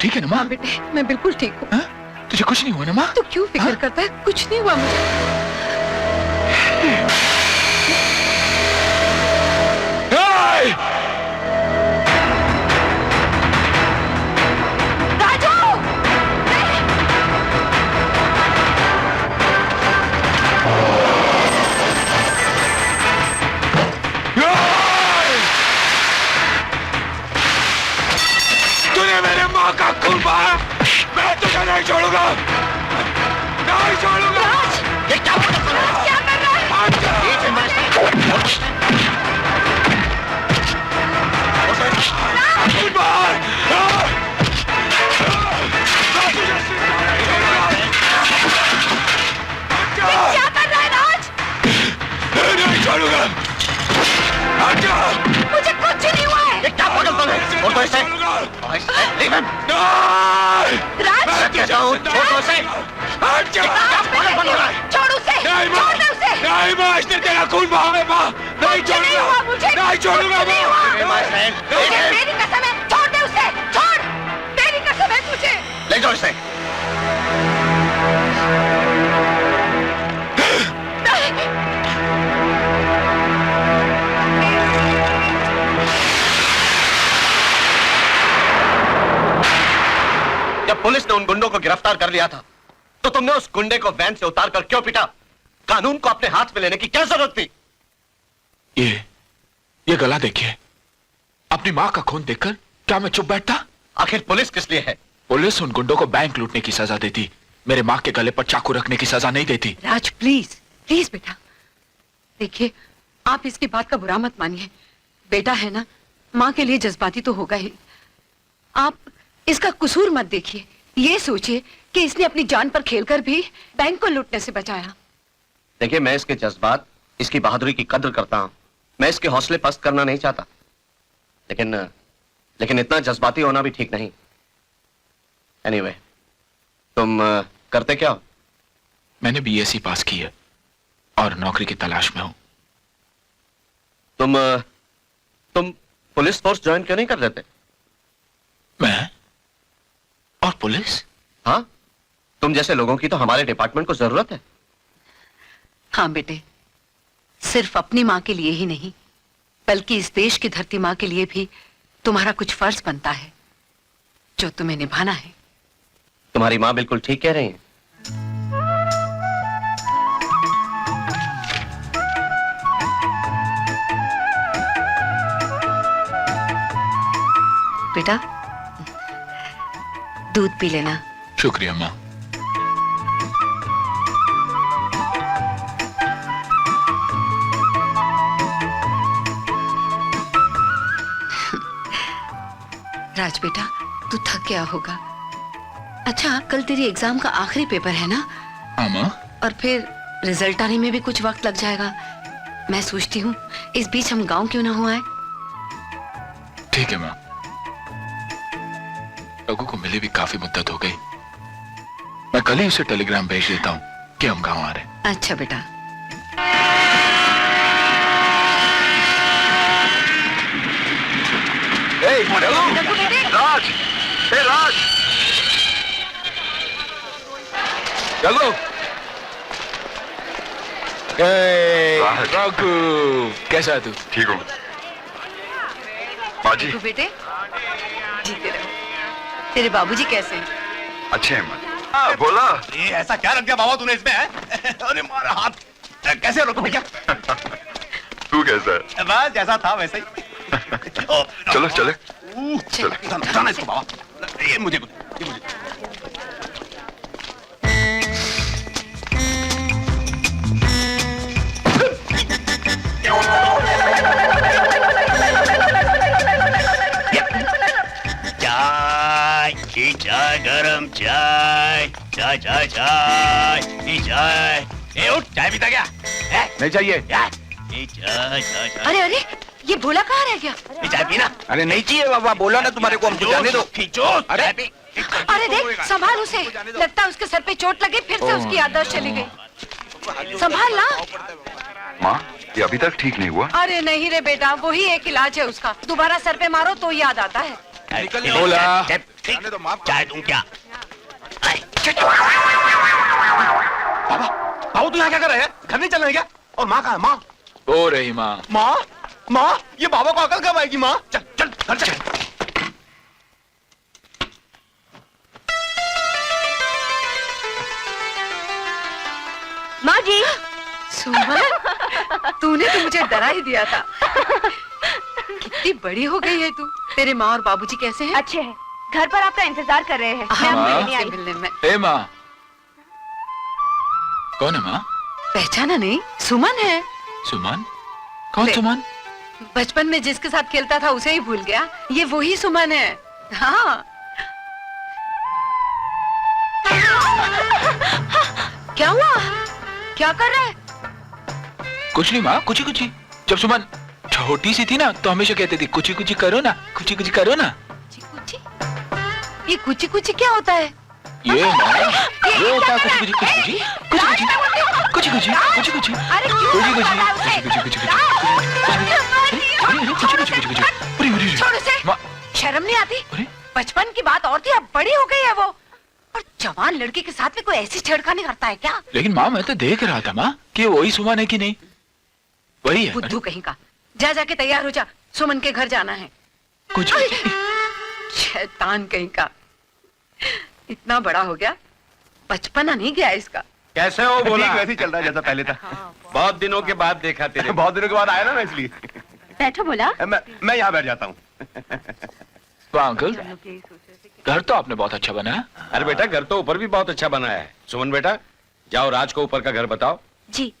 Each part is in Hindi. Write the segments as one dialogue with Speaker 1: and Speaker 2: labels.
Speaker 1: ठीक है ना माँ?
Speaker 2: हाँ बेटे, मैं बिल्कुल ठीक हूँ।
Speaker 1: तुझे कुछ नहीं हुआ ना माँ?
Speaker 2: तू क्यों फिक्र करता है? कुछ नहीं हुआ मुझे।
Speaker 1: का खून बहा, मैं तुझे नहीं छोड़ूंगा, नहीं छोड़ूंगा।
Speaker 2: राज, ये क्या कर रहा है? क्या कर रहा है?
Speaker 1: खून बहा,
Speaker 2: क्या कर रहा है राज?
Speaker 1: नहीं छोड़ूंगा।
Speaker 2: मुझे कुछ नहीं हुआ है।
Speaker 3: ये क्या पागलपन है? और तो ऐसे
Speaker 2: राज,
Speaker 3: कहता हूँ, छोड़ दो इसे।
Speaker 2: छोड़ उसे, छोड़ दे उसे।
Speaker 1: नहीं माँ, इसने तेरा खून बहा है माँ, नहीं छोड़ूंगा, नहीं छोड़ूंगा माँ।
Speaker 2: मेरी कसम है, छोड़ दे उसे, छोड़, मेरी कसम है तुझे।
Speaker 3: ले जाओ इसे। जब पुलिस ने उन गुंडों को गिरफ्तार कर लिया था तो तुमने उस गुंडे को वैन से उतारकर क्यों पीटा? कानून को अपने हाथ में लेने की क्या जरूरत थी?
Speaker 1: ये गला देखिए, अपनी माँ का खून देखकर क्या मैं चुप बैठता?
Speaker 3: आखिर पुलिस किस लिए है?
Speaker 1: पुलिस उन गुंडों को बैंक लूटने की सजा देती, मेरे माँ के गले पर चाकू रखने की सजा नहीं देती।
Speaker 2: राज प्लीज, प्लीज बेटा, देखिए आप इसकी बात का बुरा मत मानिए। बेटा है ना, माँ के लिए जज्बाती तो होगा ही। आप इसका कसूर मत देखिए, ये सोचिए कि इसने अपनी जान पर खेलकर भी बैंक को लूटने से बचाया।
Speaker 3: देखिए, मैं इसके जज्बात, इसकी बहादुरी की कद्र करता हूं। मैं इसके हौसले पस्त करना नहीं चाहता, लेकिन इतना जज्बाती होना भी ठीक नहीं। एनीवे, तुम करते क्या हो?
Speaker 1: मैंने बीएससी पास की है और नौकरी की तलाश में हूं।
Speaker 3: तुम पुलिस फोर्स ज्वाइन क्यों नहीं कर लेते?
Speaker 1: मैं और पुलिस?
Speaker 3: हाँ, तुम जैसे लोगों की तो हमारे डिपार्टमेंट को जरूरत है।
Speaker 2: हाँ बेटे, सिर्फ अपनी माँ के लिए ही नहीं, बल्कि इस देश की धरती माँ के लिए भी तुम्हारा कुछ फर्ज बनता है जो तुम्हें निभाना है।
Speaker 3: तुम्हारी माँ बिल्कुल ठीक कह रही है।
Speaker 2: बेटा, दूध पी लेना।
Speaker 1: शुक्रिया माँ।
Speaker 2: राज बेटा, तू थक गया होगा। अच्छा, कल तेरी एग्जाम का आखिरी पेपर है ना?
Speaker 1: हाँ माँ।
Speaker 2: और फिर रिजल्ट आने में भी कुछ वक्त लग जाएगा। मैं सोचती हूँ इस बीच हम गांव क्यों ना हो आए।
Speaker 1: ठीक है माँ, लोगों को मिले भी काफी मुद्दत हो गई। मैं कल ही उसे टेलीग्राम भेज देता हूँ कि हम गांव आ रहे हैं।
Speaker 2: अच्छा बेटा।
Speaker 3: राज, राज,
Speaker 1: चलो। रघु, कैसा है तू?
Speaker 4: ठीक हूँ माँ जी।
Speaker 2: बेटे, जीते रहो। तेरे बाबूजी कैसे हैं?
Speaker 4: अच्छे हैं माँ जी। बोला
Speaker 5: ये ऐसा क्या रख दिया बाबा तूने इसमें है? अरे मारा हाथ, कैसे रोको भैया?
Speaker 4: तू कैसा है?
Speaker 5: बस जैसा था वैसा ही।
Speaker 4: चलो चले।
Speaker 5: जाना इसको बाबा, ये मुझे चाय, गरम चाय, चाय चाय चाय, चाय। ए उठ, चाय पीता क्या?
Speaker 4: नहीं चाहिए।
Speaker 5: चाय चाय चाय।
Speaker 2: अरे अरे, ये भोला कहाँ रह गया?
Speaker 5: चाय पीना।
Speaker 4: अरे नहीं चाहिए बाबा, बोला ना तुम्हारे को, हमको जाने दो।
Speaker 5: खींचो।
Speaker 4: अरे
Speaker 2: अरे देख, संभाल उसे, लगता है उसके सर पे चोट लगी, फिर से उसकी याददाश्त चली गई। संभाल ना।
Speaker 4: माँ, ये अभी तक ठीक नहीं हुआ?
Speaker 2: अरे नहीं रे बेटा, वही एक इलाज है उसका। दोबारा सर पे मारो तो याद आता है।
Speaker 4: निकल
Speaker 5: ले,
Speaker 1: बोला।
Speaker 4: जाने दो, माफ
Speaker 5: चाय दूं क्या?
Speaker 3: बाबा बाबू तू यहाँ क्या कर रहे हैं? घर नहीं चलना है क्या? और माँ कहाँ है? माँ
Speaker 1: हो रही माँ।
Speaker 3: माँ माँ ये बाबा को अकल कब आएगी? माँ चल चल घर चल।
Speaker 6: माँ जी।
Speaker 2: सुमन, तूने तो मुझे डरा ही दिया था। कितनी बड़ी हो गई है तू। तेरे माँ और बाबूजी कैसे हैं?
Speaker 6: अच्छे हैं, घर पर आपका इंतजार कर रहे हैं। मैं
Speaker 2: हाँ,
Speaker 6: आपको
Speaker 1: माँ।
Speaker 6: लेने आई।
Speaker 2: मिलने में
Speaker 1: ए माँ। कौन है माँ?
Speaker 2: पहचाना नहीं? सुमन है।
Speaker 1: सुमन? कौन
Speaker 2: ले।
Speaker 1: सुमन?
Speaker 2: बचपन में जिसके साथ खेलता था उसे ही भूल गया। ये वही सुमन है। हाँ। क्या हुआ? क्या कर रहा है?
Speaker 1: कुछ नहीं माँ, कुछ ही। जब सुमन छोटी सी थी ना तो हमेशा कहती थी कुछ ही करो ना, कुछ ही करो ना।
Speaker 2: कुची? ये कुची कुची क्या होता है?
Speaker 1: ये माँ, ये होता है कुछ
Speaker 6: अरे क्यों?
Speaker 2: छोड़ उसे।
Speaker 1: माँ।
Speaker 2: शर्म नहीं आती?
Speaker 1: अरे
Speaker 2: बचपन की बात और थी, अब बड़ी हो गई है वो। और जवान लड़के के साथ में कोई ऐसी छेड़खानी करता है क्या?
Speaker 1: लेकिन माँ मैं तो देख रहा था माँ कि वही सुमन है कि नहीं। वही है।
Speaker 2: बुद्धू कहीं का। जा जाके तैयार हो जा, सुमन के घर जाना है।
Speaker 1: कुछ
Speaker 2: शैतान कहीं का। इतना बड़ा हो गया, बचपना नहीं गया इसका।
Speaker 3: कैसे हो? बोला
Speaker 7: वैसे ही चल रहा है जैसा पहले था।
Speaker 3: बहुत दिनों के बाद देखा तेरे।
Speaker 7: बहुत दिनों के बाद आया ना मैं, इसलिए
Speaker 6: बैठो बोला।
Speaker 7: मैं यहाँ बैठ जाता हूँ।
Speaker 1: वाह अंकल, घर तो आपने बहुत अच्छा बनाया।
Speaker 3: अरे बेटा घर तो ऊपर भी बहुत अच्छा बना है। सुमन बेटा जाओ राज को ऊपर का घर बताओ।
Speaker 6: जी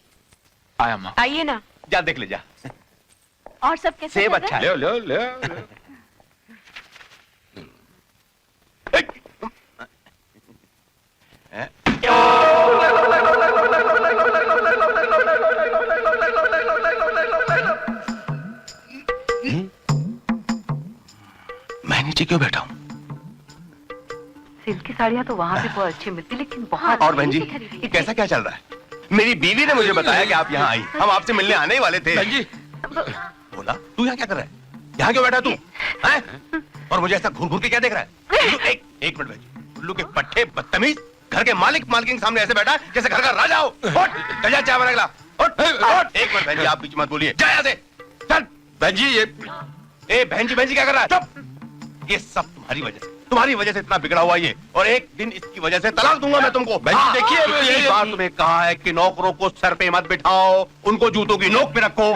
Speaker 1: आया माँ।
Speaker 6: आइए ना।
Speaker 7: जा देख ले जा।
Speaker 6: और सब कैसे
Speaker 7: सेब
Speaker 6: चल रहा
Speaker 7: अच्छा
Speaker 6: है?
Speaker 7: है।
Speaker 3: ले।
Speaker 7: मैं नीचे क्यों बैठा हूँ?
Speaker 2: सिल्क की साड़ियाँ तो वहाँ भी बहुत अच्छी मिलती, लेकिन बहुत
Speaker 7: और बहन जी कैसा क्या चल रहा है? मेरी बीवी ने मुझे बताया कि आप यहाँ आई। हम आपसे मिलने आने ही वाले थे।
Speaker 3: बहन जी
Speaker 7: बोला तू यहाँ क्या कर रहा है? यहाँ क्यों बैठा तू? हैं? और मुझे ऐसा घूर घूर के क्या देख रहा है? एक मिनट बहन जी। उल्लू के पट्टे बदतमीज, घर के मालिक मालकिन के सामने ऐसे बैठा जैसे घर का राजा हो। उठ, जा चाय बना के ला। उठ। एक मिनट बहन जी, आप बीच मत बोलिए। जा यहाँ से। चल।
Speaker 3: बहन जी ये
Speaker 7: बहन जी क्या कर रहा है? चुप। ये सब तुम्हारी वजह से इतना बिगड़ा हुआ ये। और एक दिन इसकी वजह से तलाक दूंगा मैं तुमको।
Speaker 3: बहन जी देखिए
Speaker 7: कितनी बार तुम्हें कहा है कि नौकरों को सर पे मत बिठाओ, उनको जूतों की नोक पे रखो।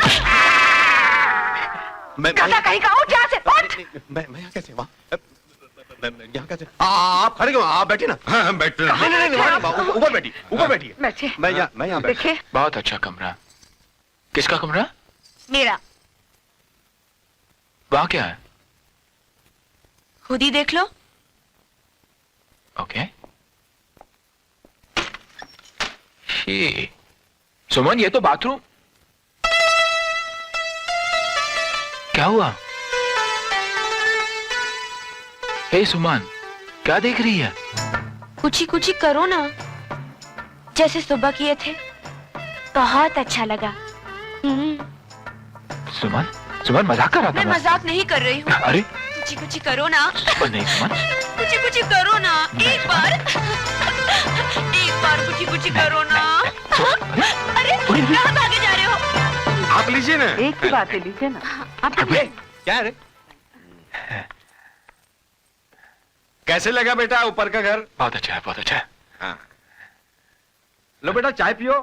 Speaker 7: मैं
Speaker 2: कहीं का उठ यहाँ से, उठ।
Speaker 7: मैं यहाँ कैसे? मैं यहाँ कैसे? आप खड़े क्यों? आप बैठे ना।
Speaker 3: हाँ बैठ रहे हैं।
Speaker 7: नहीं, ऊपर बैठिए, ऊपर बैठिए।
Speaker 2: बैठे।
Speaker 7: मैं यहाँ बैठ।
Speaker 2: देखिए,
Speaker 1: बहुत अच्छा कमरा। किसका कमरा?
Speaker 6: मेरा।
Speaker 1: वहाँ क्या है?
Speaker 6: खुद ही देख लो।
Speaker 1: ओके। सुमन ये तो बाथरूम। क्या हुआ? हे सुमन, क्या देख रही है?
Speaker 6: कुछ ही करो ना, जैसे सुबह किए थे। बहुत अच्छा लगा।
Speaker 1: सुमन मजाक कर रहा था
Speaker 6: मैं मजाक नहीं कर रही हूँ।
Speaker 1: अरे
Speaker 6: कुछ ही करो ना।
Speaker 1: नहीं सुमन,
Speaker 6: कुछ ही करो ना। एक बार कुछ ही करो ना। अरे कहाँ भागे जा रहे हो?
Speaker 3: आप लीजिए ना।
Speaker 2: एक ही बात ले लीजिए ना। आप
Speaker 3: क्या है रे? कैसे लगा बेटा ऊपर का घर?
Speaker 1: बहुत अच्छा है, बहुत अच्छा है।
Speaker 3: हाँ। लो बेटा चाय पियो।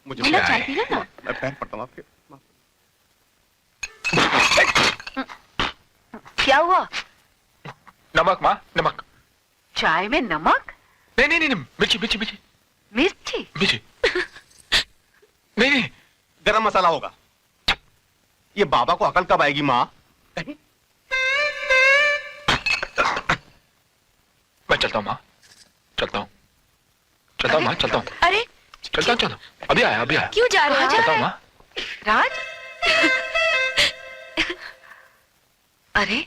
Speaker 7: मुझे
Speaker 6: बोला चाय पी लो ना।
Speaker 7: मैं पैर पड़ता हूँ आपके।
Speaker 2: क्या हुआ?
Speaker 1: नमक माँ, नमक।
Speaker 2: चाय में नमक?
Speaker 1: नहीं, मिर्ची।
Speaker 2: मिर्ची?
Speaker 1: नहीं।
Speaker 7: गरम मसाला होगा। ये बाबा को अकल कब आएगी माँ?
Speaker 1: मैं चलता हूँ माँ, चलता हूँ माँ, चलता हूँ।
Speaker 6: अरे
Speaker 1: चलो। अभी आया।
Speaker 6: क्यों जा रहे हो?
Speaker 1: चलता हूँ माँ।
Speaker 2: राज? अरे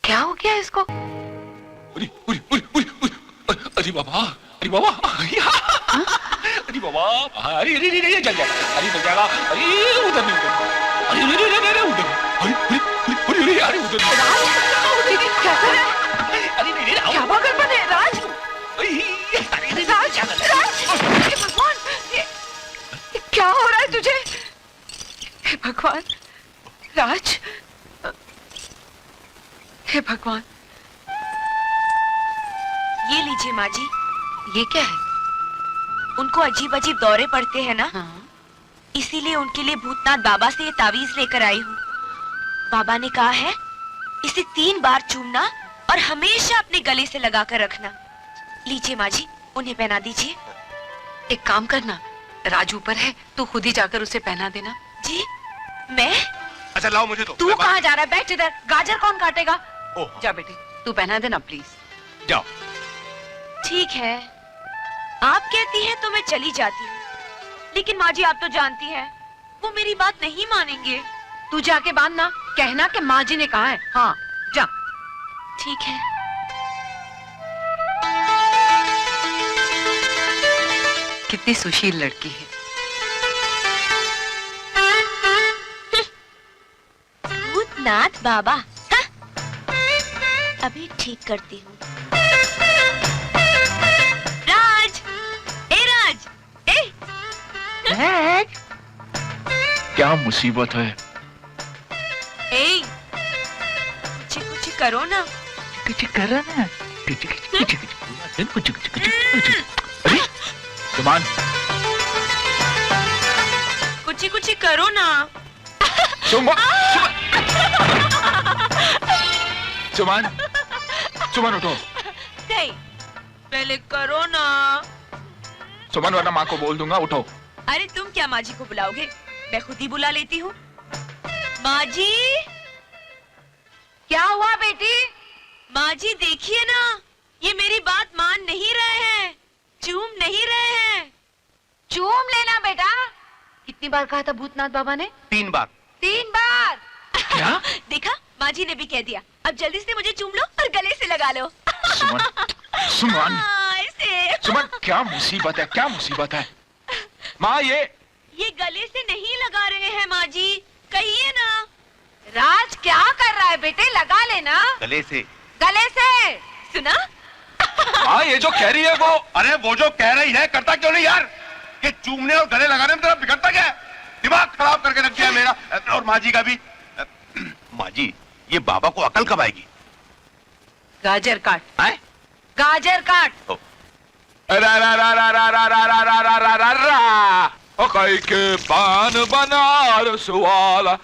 Speaker 2: क्या हो गया इसको?
Speaker 1: अरे बाबा, अरे जल जाएगा। अरे उधर नहीं, अरे
Speaker 2: भगवान, राज, हे भगवान,
Speaker 6: ये लीजिए माँ जी,
Speaker 2: ये क्या है?
Speaker 6: उनको अजीब अजीब दौरे पड़ते हैं ना,
Speaker 2: हाँ?
Speaker 6: इसीलिए उनके लिए भूतनाथ बाबा से ये तावीज लेकर आई हूँ। बाबा ने कहा है इसे 3 बार चूमना और हमेशा अपने गले से लगा कर रखना। लीजिए माँ जी, उन्हें पहना दीजिए।
Speaker 2: एक काम करना, राज ऊपर है, तू खुद ही जाकर उसे पहना देना।
Speaker 6: जी, मैं?
Speaker 7: अच्छा लाओ मुझे तो।
Speaker 2: तू कहाँ जा रहा है? बैठ इधर, गाजर कौन काटेगा?
Speaker 7: ओह,
Speaker 2: जा बेटे, तू पहना देना प्लीज।
Speaker 7: जाओ।
Speaker 6: ठीक है, आप कहती हैं तो मैं चली जाती हूँ, लेकिन माँ जी आप तो जानती हैं वो मेरी बात नहीं मानेंगे।
Speaker 2: तू जाके बांधना, कहना कि माँ जी ने कहा है। हाँ जा।
Speaker 6: ठीक है।
Speaker 2: कितनी सुशील लड़की है।
Speaker 6: भूतनाथ बाबा, हाँ? अभी ठीक करती हूँ। राज, ए राज, ए।
Speaker 1: क्या मुसीबत है?
Speaker 6: ए, कुछ करो ना।
Speaker 1: कुछ करो ना। अरे सुमान,
Speaker 6: कुछ करो ना।
Speaker 1: सुमान, सुमान, सुमान उठो।
Speaker 6: नहीं, पहले करो ना।
Speaker 1: सुमान वरना माँ को बोल दूंगा, उठो।
Speaker 6: अरे तुम क्या माँ जी को बुलाओगे? मैं खुद ही बुला लेती हूँ। माँ जी,
Speaker 2: क्या हुआ बेटी?
Speaker 6: माँ जी देखिए ना, ये मेरी बात मान नहीं रहे हैं, चूम नहीं रहे हैं।
Speaker 2: चूम लेना बेटा। कितनी बार कहा था भूतनाथ बाबा ने?
Speaker 7: 3 बार।
Speaker 2: 3 बार।
Speaker 1: क्या?
Speaker 6: देखा, माँ जी ने भी कह दिया। अब जल्दी से मुझे चूम लो और गले से लगा लो।
Speaker 1: सुमान, सुमान,
Speaker 6: ऐसे।
Speaker 1: सुमान, क्या मुसीबत है? क्या मुसीबत है? माँ
Speaker 6: ये गले से नहीं लगा रहे हैं माँ जी, कहिए ना।
Speaker 2: राज क्या कर रहा है बेटे? लगा लेना
Speaker 7: गले से।
Speaker 2: गले से।
Speaker 6: सुना?
Speaker 1: माँ ये जो कह रही है वो।
Speaker 7: अरे वो जो कह रही है करता क्यों नहीं यार? कि चूमने और गले लगाने में तेरा बिगड़ता क्या है? दिमाग खराब करके रख दिया मेरा और माँ जी का भी। माँ जी, ये बाबा को अकल कब आएगी?
Speaker 2: गाजर काट।
Speaker 7: आए?
Speaker 2: गाजर काट।
Speaker 1: रा रा रा रा रा रा रा रा रा रा रा रा। ओ कई के पान बनारस वाला।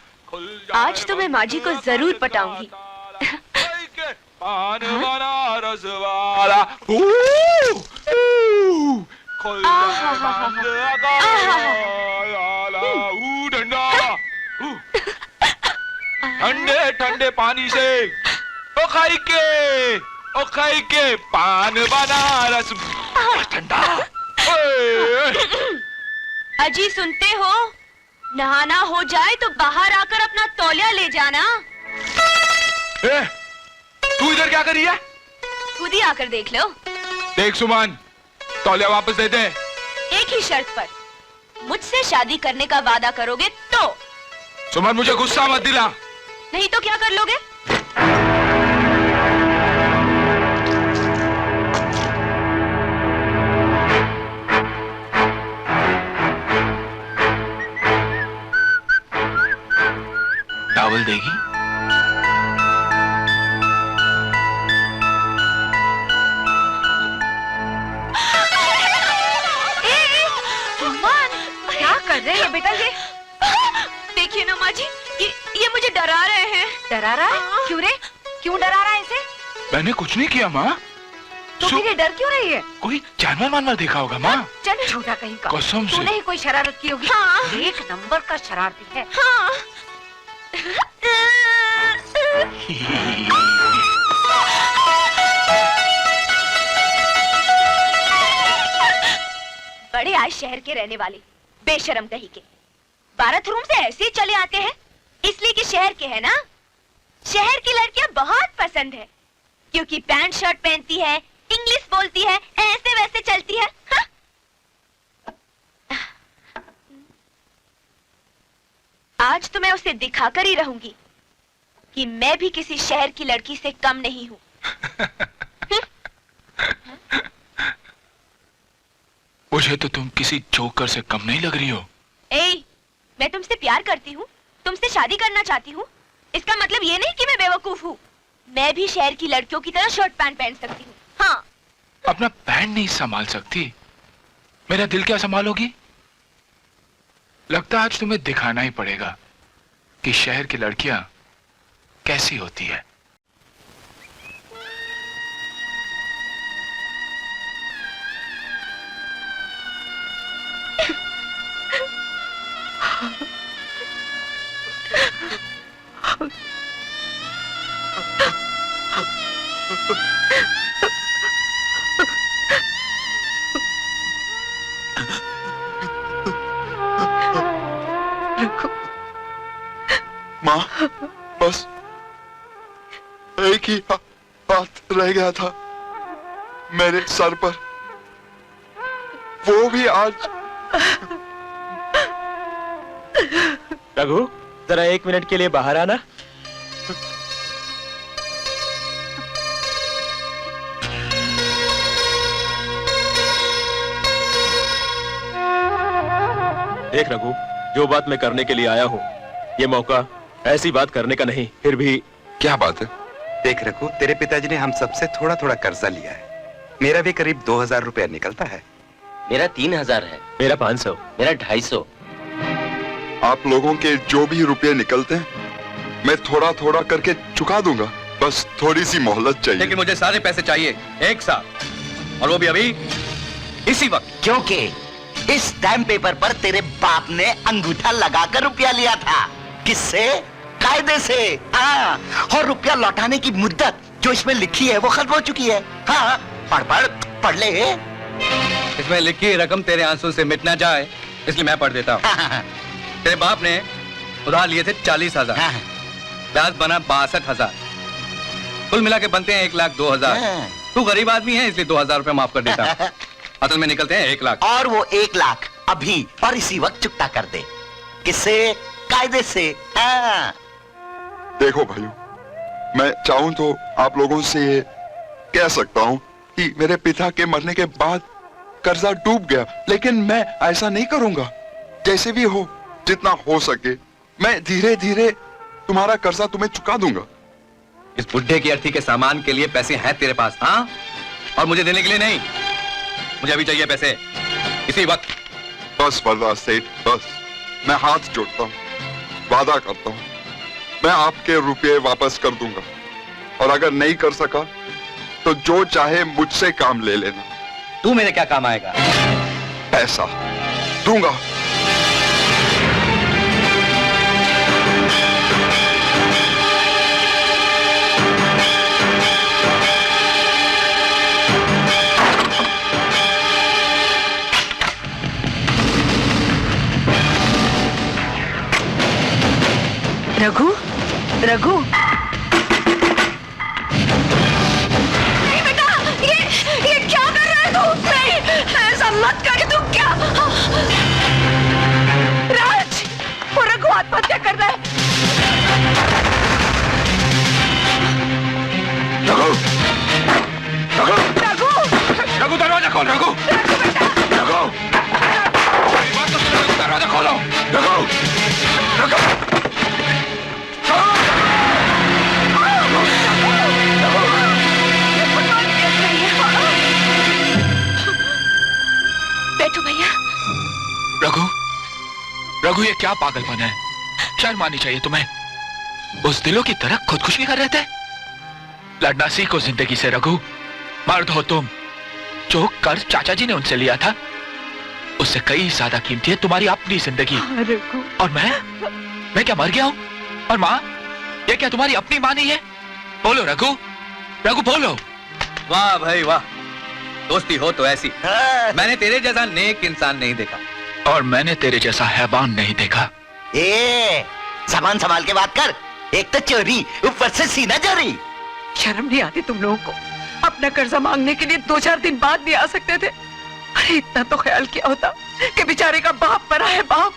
Speaker 6: आज तो मैं माँ जी को जरूर पटाऊंगी।
Speaker 1: कई के पान बनारस वाला। ठंडे ठंडे पानी से ओ खाई के पान बनारस ठंडा।
Speaker 6: अजी सुनते हो? नहाना हो जाए तो बाहर आकर अपना तौलिया ले जाना।
Speaker 1: ए, तू इधर क्या कर रही है?
Speaker 6: खुद ही आकर देख लो।
Speaker 1: देख सुमन, तौलिया वापस दे दे।
Speaker 6: एक ही शर्त पर, मुझसे शादी करने का वादा करोगे तो।
Speaker 1: सुमन मुझे गुस्सा मत दिला।
Speaker 6: नहीं तो क्या कर लोगे?
Speaker 1: टावल देगी?
Speaker 2: क्या कर रहे हैं बेटा ये?
Speaker 6: देखिए ना माँ जी, ये मुझे डरा रहे हैं।
Speaker 2: डरा रहा है? क्यों रे? क्यों डरा रहा है इसे?
Speaker 1: मैंने कुछ नहीं किया माँ।
Speaker 2: तो फिर ये डर क्यों रही है?
Speaker 1: कोई जानवर वानवर देखा होगा माँ।
Speaker 2: चल झूठा कहीं का।
Speaker 1: कसम से।
Speaker 2: तूने ही कोई शरारत की होगी।
Speaker 6: हाँ।
Speaker 2: 1 नंबर का शरारती है।
Speaker 6: हाँ। बड़े आज शहर के रहने वाले बेशरम कहीं के बारात रूम से ऐसे ही चले आते हैं, इसलिए कि शहर के है ना। शहर की लड़कियां बहुत पसंद है, क्योंकि पैंट शर्ट पहनती है, इंग्लिश बोलती है, ऐसे वैसे चलती है। हा? आज तो मैं उसे दिखाकर ही रहूंगी कि मैं भी किसी शहर की लड़की से कम नहीं हूँ।
Speaker 1: मुझे तो तुम किसी जोकर से कम नहीं लग रही हो।
Speaker 6: ए, मैं तुमसे प्यार करती हूँ तुमसे शादी करना चाहती हूँ इसका मतलब ये नहीं कि मैं बेवकूफ हूँ। मैं भी शहर की लड़कियों की तरह शर्ट पैंट पहन सकती हूँ। हाँ।
Speaker 1: अपना पैंट नहीं संभाल सकती, मेरा दिल क्या संभालोगी? लगता है आज तुम्हें दिखाना ही पड़ेगा कि शहर की लड़कियां कैसी होती है।
Speaker 4: माँ, बस एक ही बात रह गया था मेरे सर पर, वो भी आज।
Speaker 8: रघु, जरा 1 मिनट के लिए बाहर आना। देख रघु, जो बात मैं करने के लिए आया हूँ, ये मौका ऐसी बात करने का नहीं। फिर भी
Speaker 4: क्या बात है?
Speaker 9: देख रघु, तेरे पिताजी ने हम सबसे थोड़ा थोड़ा कर्जा लिया है। मेरा भी करीब 2000 रुपया निकलता है।
Speaker 5: मेरा 3000 है।
Speaker 8: मेरा 500।
Speaker 5: मेरा 250।
Speaker 4: आप लोगों के जो भी रुपए निकलते हैं मैं थोड़ा थोड़ा करके चुका दूंगा, बस थोड़ी सी मोहलत चाहिए।
Speaker 7: लेकिन मुझे सारे पैसे चाहिए एक साथ, और वो भी अभी, इसी वक्त।
Speaker 5: क्योंकि इस स्टैम्प पेपर पर तेरे बाप ने अंगूठा लगाकर रुपया लिया था। किससे? कायदे से। हाँ, और रुपया लौटाने की मुद्दत जो इसमें लिखी है वो खत्म हो चुकी है। हाँ, पढ़ ले।
Speaker 7: इसमें लिखी रकम तेरे आंसू से मिट ना जाए, इसलिए मैं पढ़ देता हूँ। तेरे बाप ने उधार लिए थे 40,000, ब्याज बना 62,000, कुल मिला के बनते हैं 1,02,000। तू गरीब आदमी है इसलिए 2,000 रुपए माफ कर देता हूँ। असल में निकलते हैं 1 लाख।
Speaker 5: और वो 1 लाख अभी और इसी वक्त चुकता कर दे। किससे? कायदे से। हाँ।
Speaker 4: देखो भाइयों, मैं चाहूं तो आप लोगों से ये कह सकता हूं कि मेरे पिता के मरने के बाद कर्जा डूब गया, लेकिन मैं ऐसा नहीं करूंगा। जैसे भी हो, जितना हो सके, मैं धीरे धीरे तुम्हारा कर्जा तुम्हें चुका दूंगा।
Speaker 7: इस बुढ़े की अर्थी के सामान के लिए पैसे हैं तेरे पास? हाँ, और मुझे देने के लिए नहीं। मुझे अभी चाहिए पैसे, इसी वक्त।
Speaker 4: बस वरदान सेठ, बस मैं हाथ जोड़ता हूँ, वादा करता हूँ, मैं आपके रुपये वापस कर दूंगा। और अगर नहीं कर सका तो जो चाहे मुझसे काम ले लेना।
Speaker 7: तू मेरे क्या काम आएगा?
Speaker 4: पैसा दूंगा।
Speaker 2: रघु, रघु,
Speaker 6: नहीं बेटा, ये क्या कर रहा है तू? नहीं, ऐसा मत कर। तू क्या? राज, वो रघु आत्महत्या कर रहा है।
Speaker 4: रघु, रघु,
Speaker 6: रघु,
Speaker 1: रघु दरवाजा खोल। रघु,
Speaker 4: रघु,
Speaker 1: दरवाजा खोलो।
Speaker 4: रघु, रघु,
Speaker 6: बैठो भैया।
Speaker 1: रघु, रघु ये क्या पागलपन है? शर्म आनी चाहिए तुम्हें। उस दिलों की तरह खुदकुशी कर रहे थे। लड़ना सीखो जिंदगी से रघु। मर्द हो तुम। जो कर्ज चाचा जी ने उनसे लिया था उससे कई ज्यादा कीमती है तुम्हारी अपनी जिंदगी। और मैं क्या मर गया हूं? और माँ, ये क्या तुम्हारी अपनी माँ नहीं है? बोलो रघु, रघु बोलो।
Speaker 7: वाह भाई वाह, दोस्ती हो तो ऐसी। मैंने तेरे जैसा नेक इंसान नहीं देखा।
Speaker 1: और मैंने तेरे जैसा हैवान नहीं देखा।
Speaker 5: सामान संभाल के बात कर। एक तो चोरी, ऊपर से सीना चोरी।
Speaker 2: शर्म नहीं आती तुम लोगों को? अपना कर्जा मांगने के लिए 2-4 दिन बाद भी आ सकते थे। अरे इतना तो ख्याल किया होता कि बेचारे का बाप मरा है। बाप,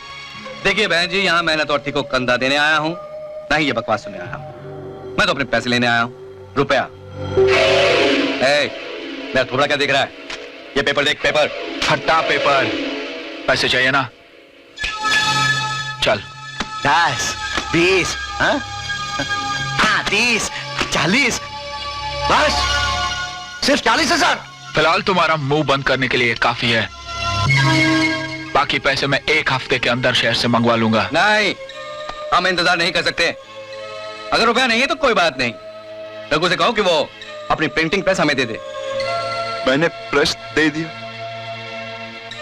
Speaker 7: देखिए बहन जी, यहाँ मेहनत और अर्थी को कंधा देने आया हूँ, नहीं ये बकवास सुनने आया हूँ। मैं तो अपने पैसे लेने आया हूँ, रुपया। मेरा थोड़ा क्या दिख रहा है? ये पेपर देख, पेपर।
Speaker 1: फटा पेपर। पैसे चाहिए ना? चल।
Speaker 5: बस 20, हाँ? 30, 40, बस सिर्फ 40,000।
Speaker 1: फिलहाल तुम्हारा मुंह बंद करने के लिए काफी है। बाकी पैसे मैं 1 हफ्ते के अंदर शहर से मंगवा लूंगा।
Speaker 10: नहीं, हम इंतजार नहीं कर सकते। अगर रुपया नहीं है तो कोई बात नहीं, रघु से कहो कि वो अपनी प्रिंटिंग प्रेस हमें दे दे।
Speaker 4: मैंने प्रेस दे दिया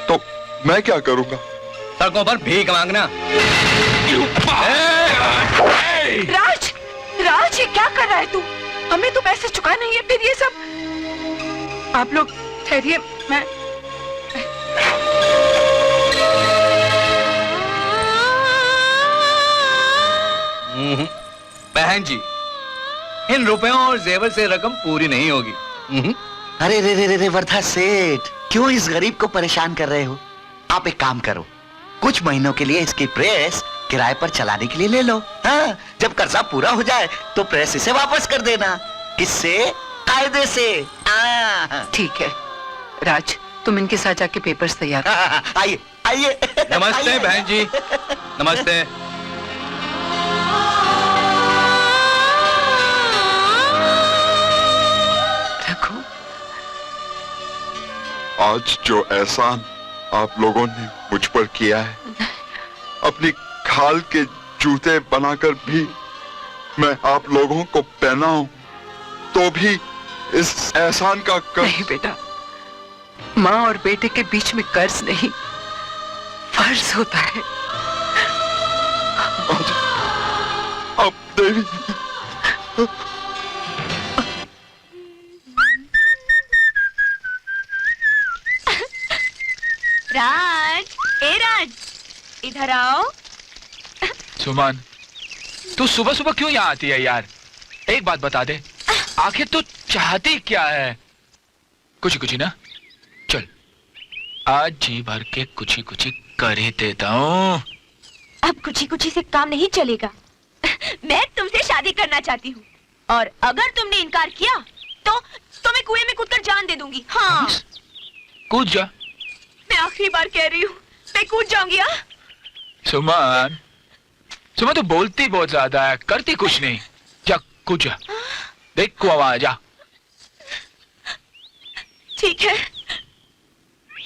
Speaker 4: तो मैं क्या करूंगा?
Speaker 10: सड़कों पर भीख मांगना।
Speaker 2: राज, राज ये क्या कर रहा है तू? हमें तो पैसे चुका नहीं है, फिर ये सब। आप लोग ठहरिए, मैं
Speaker 10: बहन जी, इन रुपयों और जेवर से रकम पूरी नहीं होगी।
Speaker 5: अरे रे रे रे रे वर्धा सेठ, क्यों इस गरीब को परेशान कर रहे हो? आप एक काम करो, कुछ महीनों के लिए इसकी प्रेस किराए पर चलाने के लिए ले लो। हाँ, जब कर्जा पूरा हो जाए तो प्रेस इसे वापस कर देना। किससे? कायदे से।
Speaker 2: ठीक है राज, तुम इनके साथ जाके पेपर्स तैयार करो।
Speaker 5: आइए आइए।
Speaker 10: नमस्ते
Speaker 5: आइए।
Speaker 10: बहन जी, नमस्ते।
Speaker 2: रघु,
Speaker 4: आज जो एहसान आप लोगों ने मुझ पर किया है, अपनी खाल के जूते बनाकर भी मैं आप लोगों को पहनाऊं तो भी इस एहसान का
Speaker 2: नहीं बेटा, माँ और बेटे के बीच में कर्ज नहीं, फर्ज होता है।
Speaker 4: अब देवी,
Speaker 6: राज, ए राज, इधर आओ।
Speaker 1: सुमन, तू सुबह सुबह क्यों यहाँ आती है यार? एक बात बता दे, आखिर तू चाहती क्या है? कुछ ना, चल आज जी भर के कुछ कर ही देता हूँ।
Speaker 6: अब कुछ से काम नहीं चलेगा। मैं तुमसे शादी करना चाहती हूँ, और अगर तुमने इनकार किया तो मैं कुएं में कूदकर जान दे दूंगी। हाँ,
Speaker 1: कूद जा।
Speaker 6: मैं आखिरी बार कह रही हूँ, मैं कूद जाऊंगी। हाँ,
Speaker 1: सुमन, सुमन तू बोलती बहुत ज्यादा है, करती कुछ नहीं। जा कूद जा, देख कुआं वहां जा।
Speaker 6: ठीक है,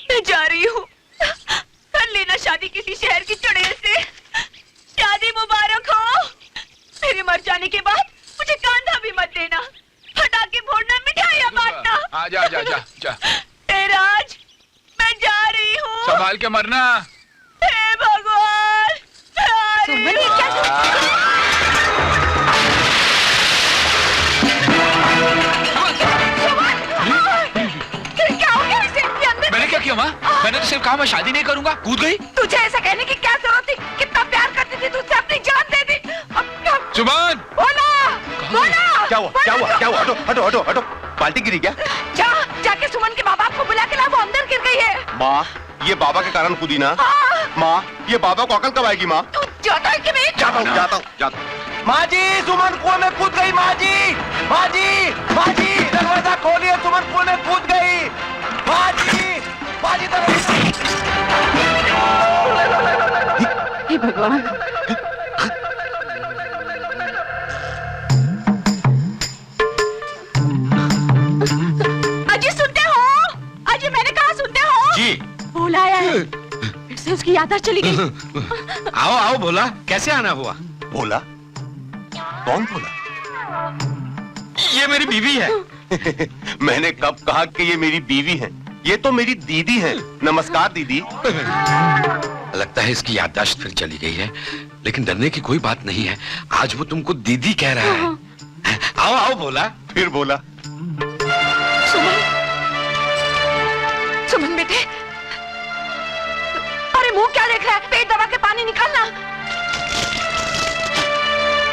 Speaker 6: मैं जा रही हूँ। कर लेना शादी किसी शहर की चुड़ैल से। शादी मुबारक हो। मेरे मर जाने के बाद मुझे कांधा भी मत देना, हटा के फोड़ना, मिठाइयाँ बांटना।
Speaker 1: जा जा जा जा।
Speaker 6: ए राज, मैं जा रही हूँ।
Speaker 1: संभाल के मरना।
Speaker 6: हे भगवान,
Speaker 2: सुमन, ये क्या?
Speaker 6: क्या हो गया इसे? ये अंदर
Speaker 1: मैंने क्या किया माँ? मैंने तो सिर्फ कहा मैं शादी नहीं करूंगा, कूद गई।
Speaker 6: तुझे ऐसा कहने की क्या जरूरत थी? कितना प्यार करती थी तुझसे, अपनी जान दे दी।
Speaker 1: सुमन,
Speaker 6: बोला, बोला।
Speaker 7: क्या हुआ? क्या हुआ? क्या हुआ? हटो हटो हटो हटो। बाल्टी गिरी क्या?
Speaker 6: जाके सुमन के माँ बाप को बुला के ला, वो अंदर गिर गई है।
Speaker 7: माँ, ये बाबा के कारण कूदी ना। माँ, ये बाबा को अकल कब आएगी? माँ,
Speaker 6: तू जाता है कि मैं?
Speaker 7: जाता हूँ जाता हूँ जाता हूँ। माँ जी, सुमन कुएं में कूद गई। माँ जी, माँ जी, माँ जी, दरवाजा खोलिए, सुमन कुएं में कूद गई। माँ जी, माँ जी, दरवाजा।
Speaker 2: हे भगवान,
Speaker 6: अजी सुनते हो? अजी मैंने कहा सुनते हो?
Speaker 7: जी।
Speaker 6: बोला आया है, फिर से उसकी याददाश्त चली गई।
Speaker 10: आओ आओ, बोला कैसे आना हुआ?
Speaker 7: बोला? कौन बोला?
Speaker 10: ये मेरी बीवी है।
Speaker 7: मैंने कब कहा कि ये मेरी बीवी है? ये तो मेरी दीदी है। नमस्कार दीदी।
Speaker 11: लगता है इसकी याददाश्त फिर चली गई है, लेकिन डरने की कोई बात नहीं है। आज वो तुमको दीदी कह रहा है।
Speaker 10: आओ आओ, बोला।
Speaker 7: फिर बोला।
Speaker 2: सुमन, सुमन बेटे, अरे मुंह क्या देख रहा है? पेट दबा के पानी निकालना।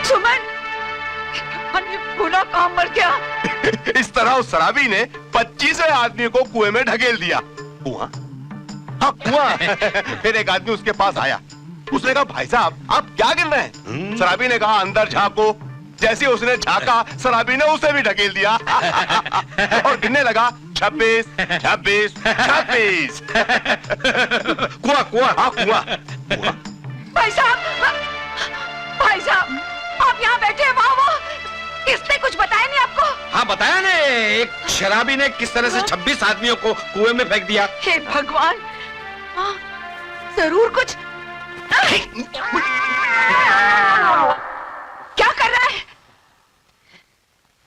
Speaker 2: सुमन, भूला काम मर गया।
Speaker 7: इस तरह उस शराबी ने 25 आदमी को कुएं में ढकेल दिया। कुआं? हाँ, कुआं। फिर एक आदमी उसके पास आया। उसने कहा, भाई साहब आप क्या गिर रहे हैं? शराबी ने कहा, अंदर झांको। जैसे उसने झांका, शराबी ने उसे भी ढकेल दिया। और गिनने लगा, 26, 26, 26। कुआं, कुआं, हाँ कुआं।
Speaker 2: भाई साहब, भाई साहब आप यहाँ बैठे हैं, वाह वाह, इसने कुछ बताया नहीं आपको?
Speaker 11: हाँ बताया ने, एक शराबी ने किस तरह से 26 आदमियों को कुएं में फेंक दिया।
Speaker 2: हे भगवान, हाँ, जरूर कुछ। क्या कर रहा है?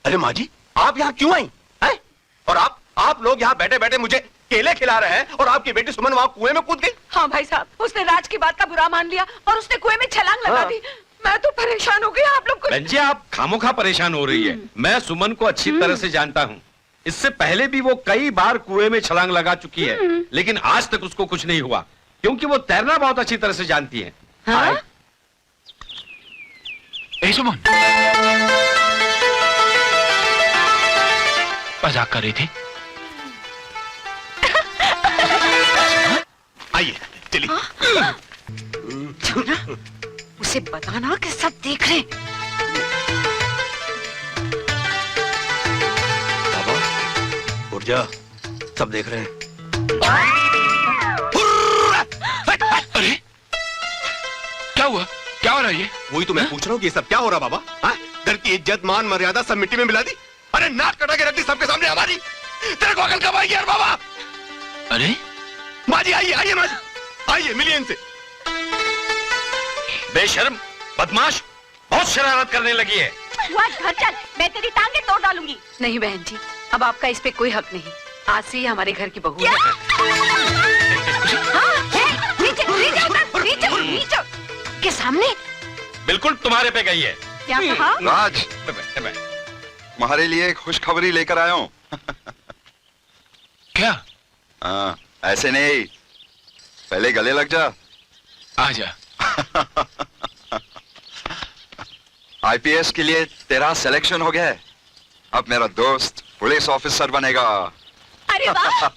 Speaker 7: अरे माँ जी, आप यहाँ क्यों आई हैं? और आप लोग यहाँ बैठे बैठे मुझे केले खिला रहे हैं और आपकी बेटी सुमन वहाँ कुएं में कूद गई।
Speaker 2: हाँ भाई साहब, उसने राज की बात का बुरा मान लिया और उसने कुएं में छलांग लगा दी। मैं तो परेशान हो गई। आप लोग
Speaker 11: बहन जी आप खामोखा परेशान हो रही है। मैं सुमन को अच्छी तरह से जानता हूँ। इससे पहले भी वो कई बार कुएं में छलांग लगा चुकी है, लेकिन आज तक उसको कुछ नहीं हुआ क्योंकि वो तैरना बहुत अच्छी तरह से जानती है।
Speaker 2: हाँ?
Speaker 1: ए सुमन, मजाक कर रही थी?
Speaker 7: आइए चलिए।
Speaker 2: उसे बताना कि सब देख रहे।
Speaker 7: बाबा उठ जा, सब देख रहे हैं।
Speaker 1: अरे क्या हुआ? क्या हो रहा है ये?
Speaker 7: वही तो मैं पूछ रहा हूँ कि ये सब क्या हो रहा बाबा? हाँ? घर की इज्जत मान मर्यादा सब मिट्टी में मिला दी। अरे नाक कटा के रख दी सबके सामने हमारी। तेरे को अकल कब आएगी यार बाबा?
Speaker 1: अरे
Speaker 7: माँ जी आइए, आइए माँ जी, आइए मिलिए इनसे।
Speaker 11: बेशर्म, बदमाश, बहुत शरारत करने लगी है।
Speaker 6: तू आज घर चल, मैं तेरी टांगे तोड़ डालूंगी।
Speaker 2: नहीं बहन जी, अब आपका इस पे कोई हक नहीं। आज से ही हमारे घर की बहू है। हाँ, नीचे, नीचे उतर, नीचे, नीचे के सामने।
Speaker 11: बिल्कुल तुम्हारे पे गई है।
Speaker 6: क्या कहा?
Speaker 4: राज, तुम्हारे लिए एक खुशखबरी लेकर आया हूँ।
Speaker 1: क्या?
Speaker 4: हाँ, ऐसे नहीं, पहले गले लग जा।
Speaker 1: आजा।
Speaker 4: आईपीएस के लिए तेरा सिलेक्शन हो गया है। अब मेरा दोस्त पुलिस ऑफिसर बनेगा।
Speaker 6: अरे वाह!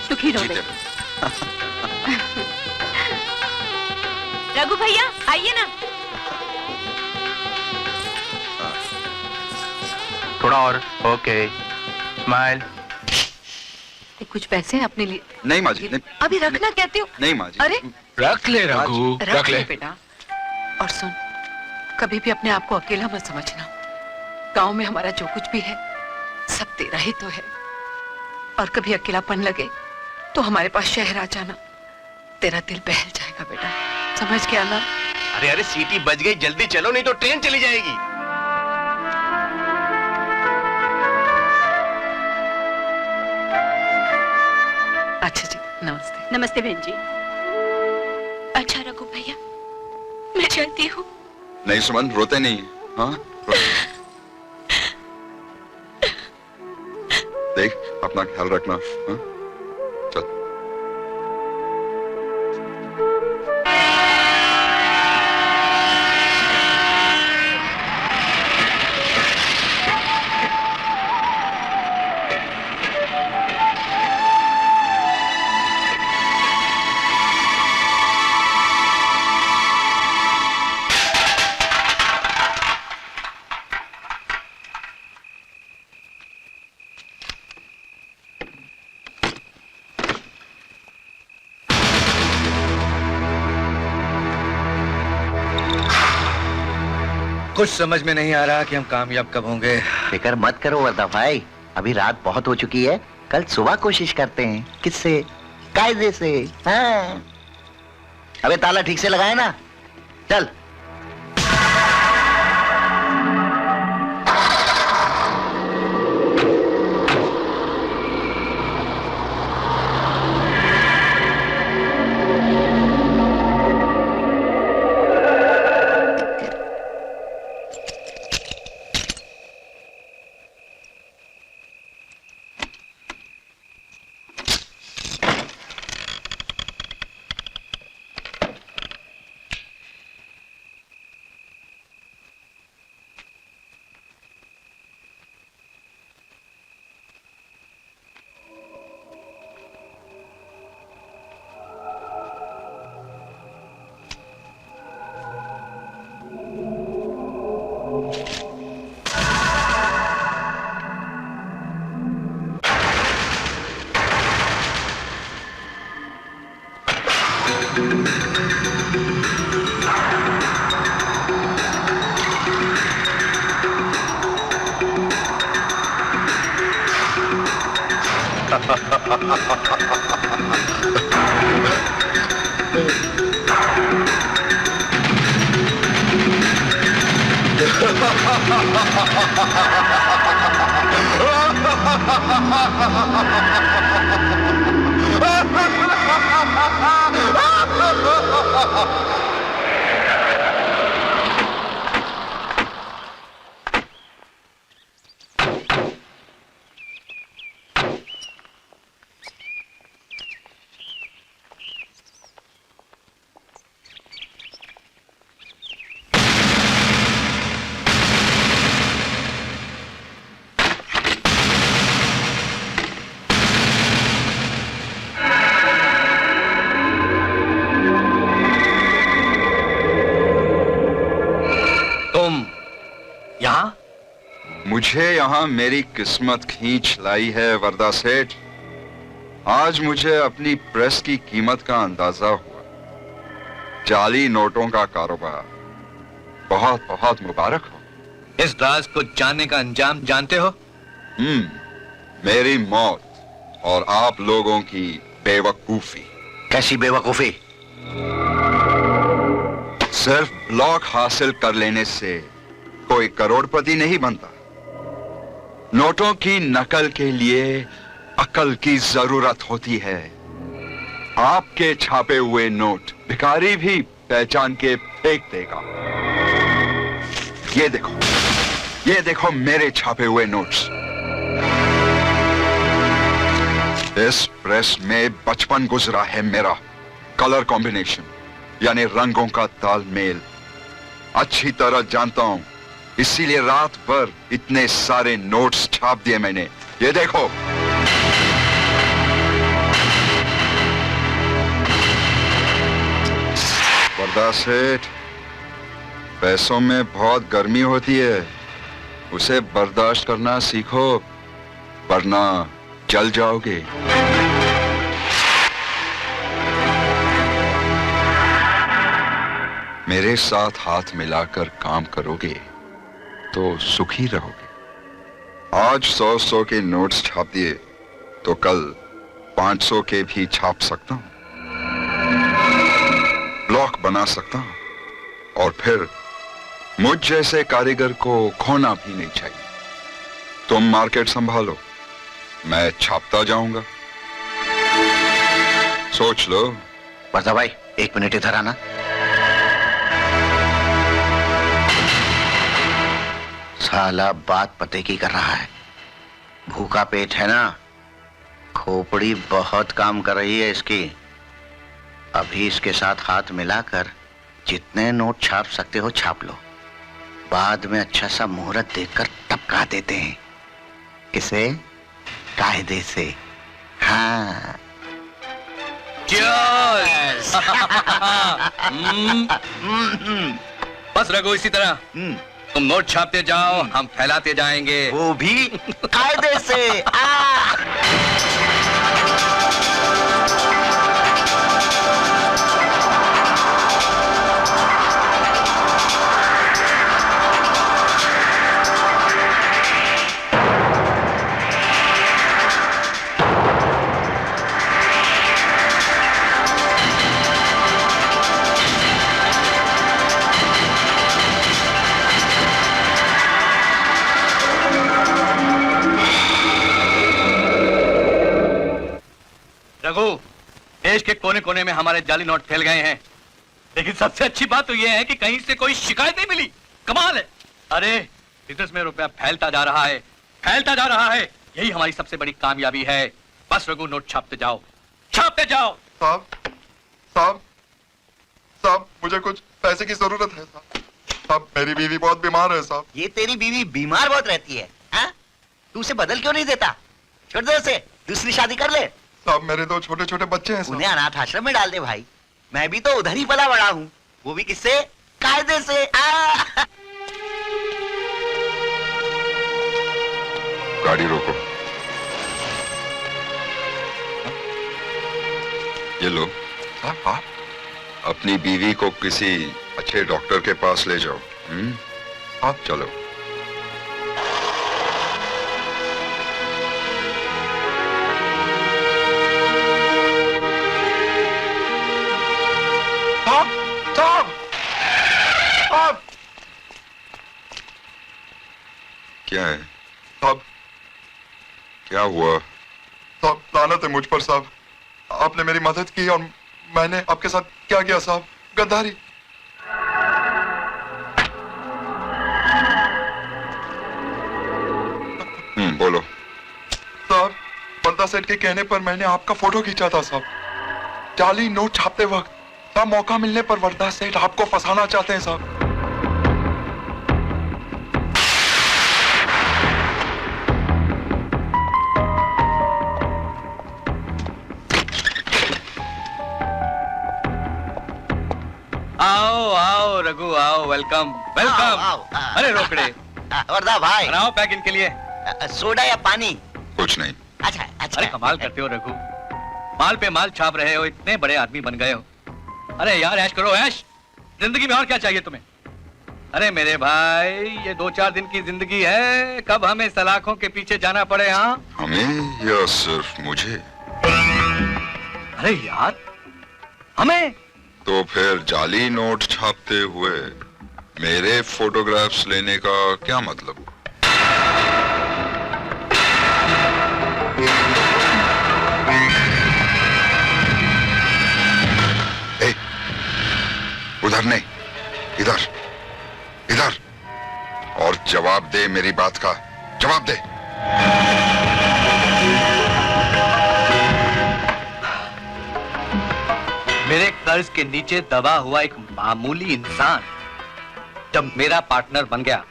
Speaker 6: सुखी रहो।
Speaker 4: जीते।
Speaker 6: रघु भैया आइए ना।
Speaker 10: थोड़ा और, ओके, स्माइल।
Speaker 2: कुछ पैसे अपने लिए?
Speaker 4: नहीं माँ जी, नहीं,
Speaker 2: अभी रखना कहती हूँ।
Speaker 4: नहीं माँ जी।
Speaker 2: अरे
Speaker 1: रख ले रघु,
Speaker 2: रख ले बेटा। और सुन, कभी भी अपने आप को अकेला मत समझना। गांव में हमारा जो कुछ भी है सब तेरा ही तो है। और कभी अकेलापन लगे तो हमारे पास शहर आ जाना, तेरा दिल बहल जाएगा बेटा, समझ गया ना?
Speaker 7: अरे अरे सीटी बज गई, जल्दी चलो नहीं तो ट्रेन चली जाएगी।
Speaker 2: अच्छा जी, नमस्ते।
Speaker 6: नमस्ते बहन जी। अच्छा रघु भैया, मैं चलती हूँ।
Speaker 4: नहीं सुमन, रोते नहीं। हाँ, रोते नहीं। देख, अपना ख्याल रखना। हाँ? चल।
Speaker 10: कुछ समझ में नहीं आ रहा कि हम कामयाब कब होंगे।
Speaker 5: फिक्र मत करो वर्दा भाई, अभी रात बहुत हो चुकी है, कल सुबह कोशिश करते हैं। किससे? कायदे से। हाँ। अबे ताला ठीक से लगाए ना। चल।
Speaker 4: मुझे यहाँ मेरी किस्मत खींच लाई है वरदा सेठ। आज मुझे अपनी प्रेस की कीमत का अंदाजा हुआ। जाली नोटों का कारोबार बहुत बहुत मुबारक हो।
Speaker 10: इस राज को जानने का अंजाम जानते हो?
Speaker 4: मेरी मौत और आप लोगों की बेवकूफी।
Speaker 5: कैसी बेवकूफी?
Speaker 4: सिर्फ ब्लॉक हासिल कर लेने से कोई करोड़पति नहीं बनता। नोटों की नकल के लिए अकल की जरूरत होती है। आपके छापे हुए नोट भिखारी भी पहचान के फेंक देगा। ये देखो मेरे छापे हुए नोट्स। इस प्रेस में बचपन गुजरा है मेरा। कलर कॉम्बिनेशन यानी रंगों का तालमेल अच्छी तरह जानता हूं, इसीलिए रात भर इतने सारे नोट्स छाप दिए मैंने। ये देखो। वरदा सेठ, पैसों में बहुत गर्मी होती है, उसे बर्दाश्त करना सीखो वरना जल जाओगे। मेरे साथ हाथ मिलाकर काम करोगे तो सुखी रहोगे। आज 100-100 के नोट्स छाप दिए तो कल 500 के भी छाप सकता हूं, ब्लॉक बना सकता हूं और फिर मुझ जैसे कारीगर को खोना भी नहीं चाहिए। तुम मार्केट संभालो, मैं छापता जाऊंगा। सोच लो।
Speaker 5: वर्दा भाई 1 मिनट इधर आना। साला बात पते की कर रहा है। भूखा पेट है ना, खोपड़ी बहुत काम कर रही है इसकी। अभी इसके साथ हाथ मिलाकर जितने नोट छाप सकते हो छाप लो, बाद में अच्छा सा मुहूर्त देखकर टपका देते हैं इसे कायदे से। हाँ
Speaker 10: Cheers! बस रघु, इसी तरह तुम नोट छापते जाओ, हम फैलाते जाएंगे,
Speaker 5: वो भी कायदे से।
Speaker 10: रघु, देश के कोने कोने में हमारे जाली नोट फैल गए हैं, लेकिन सबसे अच्छी बात तो यह है कि कहीं से कोई शिकायत नहीं मिली। कमाल है। अरे बिजनेस में रुपया फैलता जा रहा है, फैलता जा रहा है। यही हमारी सबसे बड़ी कामयाबी है। बस रघु, नोट छापते जाओ, छापते जाओ।
Speaker 4: साहब साहब साहब, मुझे कुछ पैसे की जरूरत है साहब। साहब, मेरी बीवी बहुत बीमार है साहब।
Speaker 5: ये तेरी बीवी बीमार बहुत रहती है, हाँ? तू उसे बदल क्यों नहीं देता? छोड़ दे उसे, दूसरी शादी कर ले।
Speaker 4: साहब, मेरे 2 छोटे छोटे बच्चे हैं साहब।
Speaker 5: उन्हें अनाथ आश्रम में डाल दे भाई। मैं भी तो उधर ही पला बड़ा हूँ, वो भी किससे? कायदे से।
Speaker 4: गाड़ी रोको। ये लो। आप अपनी बीवी को किसी अच्छे डॉक्टर के पास ले जाओ। आप चलो। क्या है साहब? क्या हुआ साहब? लानत है मुझ पर साहब। आपने मेरी मदद की और मैंने आपके साथ क्या किया साहब? गद्दारी। बोलो साहब। बंदा सेठ के कहने पर मैंने आपका फोटो खींचा था साहब, जाली नोट छापते वक्त। साहब मौका मिलने पर वरदा सेठ आपको फंसाना चाहते हैं साहब।
Speaker 10: आओ आओ रघु आओ, वेलकम वेलकम।
Speaker 5: आओ,
Speaker 10: अरे रोकड़े,
Speaker 5: वर्दा भाई,
Speaker 10: बनाओ पैक इनके लिए।
Speaker 5: सोडा या पानी?
Speaker 4: कुछ नहीं।
Speaker 5: अच्छा अच्छा।
Speaker 10: अरे कमाल करते हो रघु, माल पे माल छाप रहे हो, इतने बड़े आदमी बन गए हो। अरे यार ऐश करो ऐश, जिंदगी में और क्या चाहिए तुम्हें? अरे मेरे भाई, ये 2-4 दिन की जिंदगी है, कब हमें सलाखों के पीछे जाना पड़े। हाँ
Speaker 4: हमें या सिर्फ मुझे?
Speaker 10: अरे यार हमें।
Speaker 4: तो फिर जाली नोट छापते हुए मेरे फोटोग्राफ्स लेने का क्या मतलब? ए, उधर नहीं, इधर इधर। और जवाब दे, मेरी बात का जवाब दे।
Speaker 10: मेरे कर्ज के नीचे दबा हुआ एक मामूली इंसान जब मेरा पार्टनर बन गया,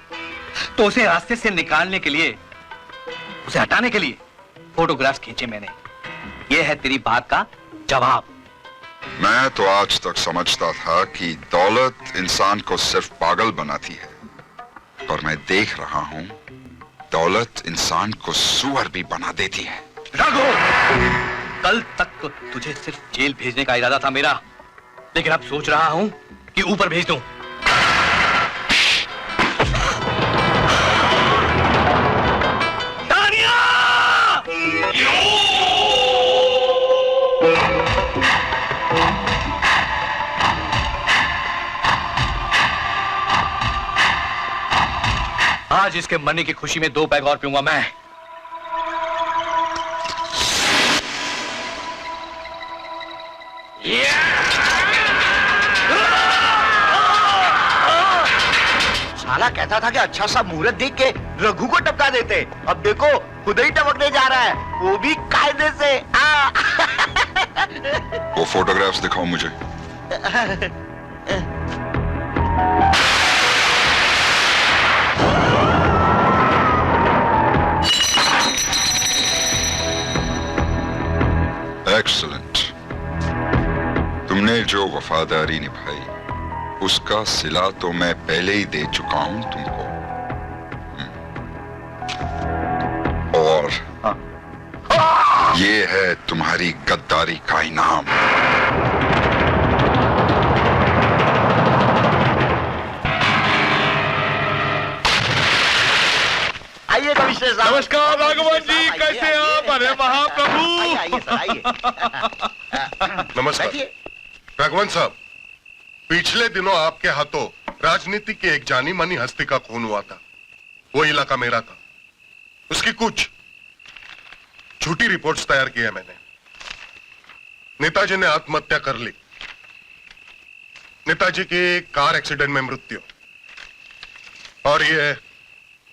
Speaker 10: तो उसे रास्ते से निकालने के लिए, उसे हटाने के लिए फोटोग्राफ्स खींचे मैंने। यह है तेरी बात का जवाब।
Speaker 4: मैं तो आज तक समझता था कि दौलत इंसान को सिर्फ पागल बनाती है, और मैं देख रहा हूं दौलत इंसान को सुअर भी बना देती है।
Speaker 10: रघु, कल तक तो तुझे सिर्फ जेल भेजने का इरादा था मेरा, लेकिन अब सोच रहा हूं कि ऊपर भेज दूं। आज इसके मरने की खुशी में 2 पैग और पीऊंगा मैं।
Speaker 5: साला कहता था कि अच्छा सा मुहूर्त देख के रघु को टपका देते, अब देखो खुद ही टपकने जा रहा है, वो भी कायदे से।
Speaker 4: वो फोटोग्राफ्स दिखाओ मुझे। एक्सीलेंट। तुमने जो वफादारी निभाई उसका सिला तो मैं पहले ही दे चुका हूं तुमको। और ये है तुम्हारी गद्दारी का इनाम।
Speaker 5: आइए कमिश्नर साहब।
Speaker 7: नमस्कार राघवन जी, कैसे हैं आप? अरे महाप्रभु।
Speaker 5: आइए सर, आइए।
Speaker 12: नमस्कार राघवन साहब। पिछले दिनों आपके हाथों राजनीति के एक जानी मानी हस्ती का खून हुआ था। वो इलाका मेरा था। उसकी कुछ झूठी रिपोर्ट्स तैयार की है मैंने। नेताजी ने आत्महत्या कर ली, नेताजी की कार एक्सीडेंट में मृत्यु, और ये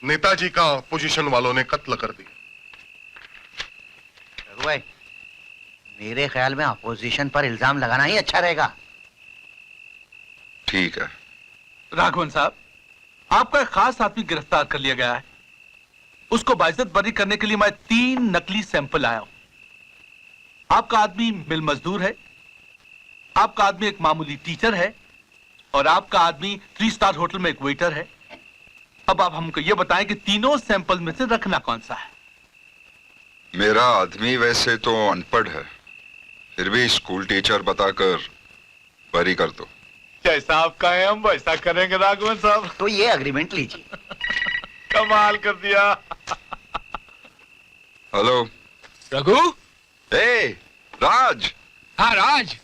Speaker 12: नेताजी का अपोजिशन वालों ने कत्ल कर दिया।
Speaker 5: भाई, मेरे ख्याल में अपोजिशन पर इल्जाम लगाना ही अच्छा रहेगा।
Speaker 4: ठीक है।
Speaker 10: राघवन साहब, आपका एक खास आदमी गिरफ्तार कर लिया गया है। उसको बाइज्जत बरी करने के लिए मैं 3 नकली सैंपल आया हूं। आपका आदमी मिल मजदूर है, आपका आदमी एक मामूली टीचर है, और आपका आदमी 3 स्टार होटल में एक वेटर है। अब आप हमको ये बताएं कि तीनों सैंपल में से रखना कौन सा है?
Speaker 4: मेरा आदमी वैसे तो अनपढ़ है, फिर भी स्कूल टीचर बताकर बरी कर दो।
Speaker 7: जैसा आप कहें हम वैसा करेंगे राघवन साहब।
Speaker 5: तो ये अग्रीमेंट लीजिए।
Speaker 7: कमाल कर दिया।
Speaker 4: हेलो
Speaker 1: रघु।
Speaker 4: ए राज।
Speaker 1: हाँ राज,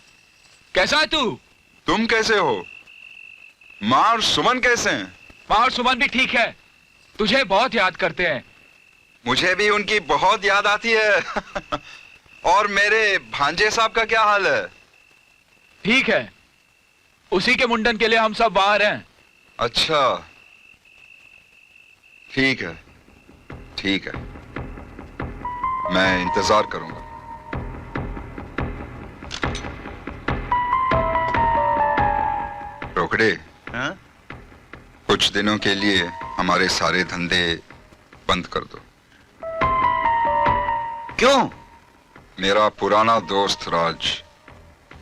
Speaker 1: कैसा है तू?
Speaker 4: तुम कैसे हो? माँ और सुमन कैसे हैं?
Speaker 1: माँ और सुमन भी ठीक है। तुझे बहुत याद करते हैं।
Speaker 4: मुझे भी उनकी बहुत याद आती है। और मेरे भांजे साहब का क्या हाल है?
Speaker 1: ठीक है, उसी के मुंडन के लिए हम सब बाहर हैं।
Speaker 4: अच्छा, ठीक है, ठीक है, मैं इंतजार करूंगा। रोकड़े,
Speaker 5: हाँ?
Speaker 4: कुछ दिनों के लिए हमारे सारे धंधे बंद कर दो।
Speaker 5: क्यों?
Speaker 4: मेरा पुराना दोस्त राज,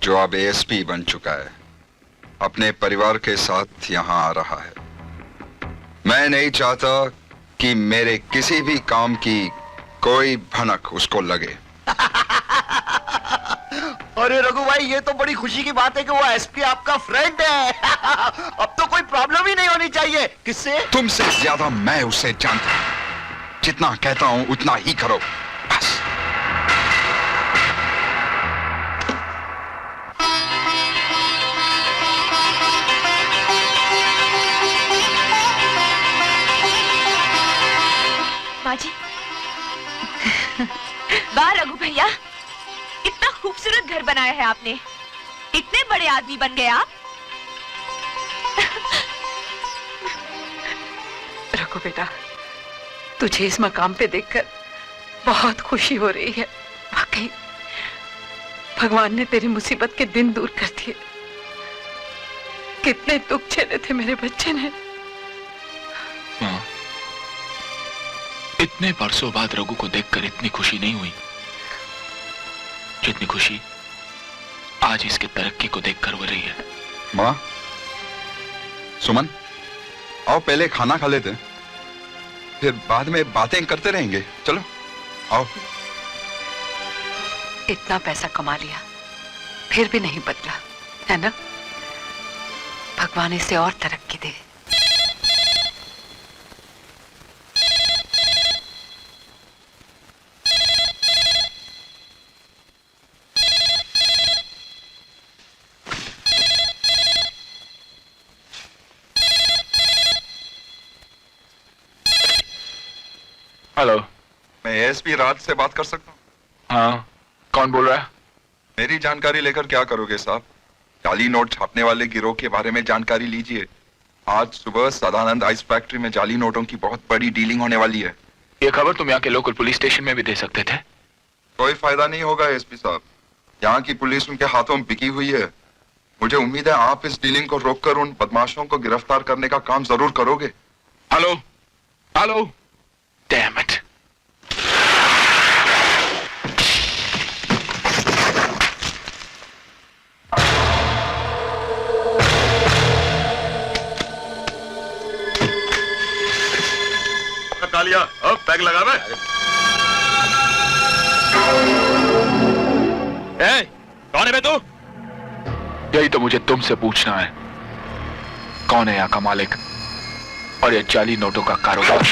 Speaker 4: जो अब एएसपी बन चुका है, अपने परिवार के साथ यहां आ रहा है। मैं नहीं चाहता कि मेरे किसी भी काम की कोई भनक उसको लगे।
Speaker 5: अरे रघु भाई, ये तो बड़ी खुशी की बात है कि वो एसपी आपका फ्रेंड है। अब तो कोई प्रॉब्लम ही नहीं होनी चाहिए। किससे?
Speaker 4: तुमसे ज्यादा मैं उसे जानता हूं। जितना कहता हूं उतना ही करो, बस।
Speaker 6: माँ जी। वाह रघु भैया, इतना खूबसूरत घर बनाया है आपने। इतने बड़े आदमी बन गए आप।
Speaker 2: रघु बेटा, तुझे इस मकाम पे देखकर बहुत खुशी हो रही है। वाकई भगवान ने तेरी मुसीबत के दिन दूर कर दिए। कितने दुख झेले थे मेरे बच्चे ने।
Speaker 1: माँ, इतने बरसों बाद रघु को देखकर इतनी खुशी नहीं हुई जितनी खुशी आज इसके तरक्की को देखकर हो रही है।
Speaker 4: माँ, सुमन, आओ पहले खाना खा लेते हैं, फिर बाद में बातें करते रहेंगे। चलो आओ।
Speaker 2: इतना पैसा कमा लिया फिर भी नहीं बदला, है ना? भगवान इसे और तरक्की दे।
Speaker 1: हेलो,
Speaker 4: मैं एएसपी राज से बात कर सकता हूँ?
Speaker 1: हाँ, कौन बोल रहा है?
Speaker 4: मेरी जानकारी लेकर क्या करोगे साहब? जाली नोट छापने वाले गिरोह के बारे में जानकारी लीजिए। आज सुबह सदानंद आइस फैक्ट्री में जाली नोटों की बहुत बड़ी डीलिंग होने वाली है।
Speaker 1: ये खबर तुम यहाँ के लोकल पुलिस स्टेशन में भी दे सकते थे।
Speaker 4: कोई फायदा नहीं होगा एसपी साहब, यहाँ की पुलिस उनके हाथों में बिकी हुई है। मुझे उम्मीद है आप इस डीलिंग को रोककर उन बदमाशों को गिरफ्तार करने का काम जरूर करोगे।
Speaker 1: Hello, hello, damn it.
Speaker 12: Kalia, अब पैग लगा मैं।
Speaker 1: कौन है बे तू? यही तो मुझे तुमसे पूछना है। कौन है यहाँ का मालिक और ये जाली नोटों का कारोबार?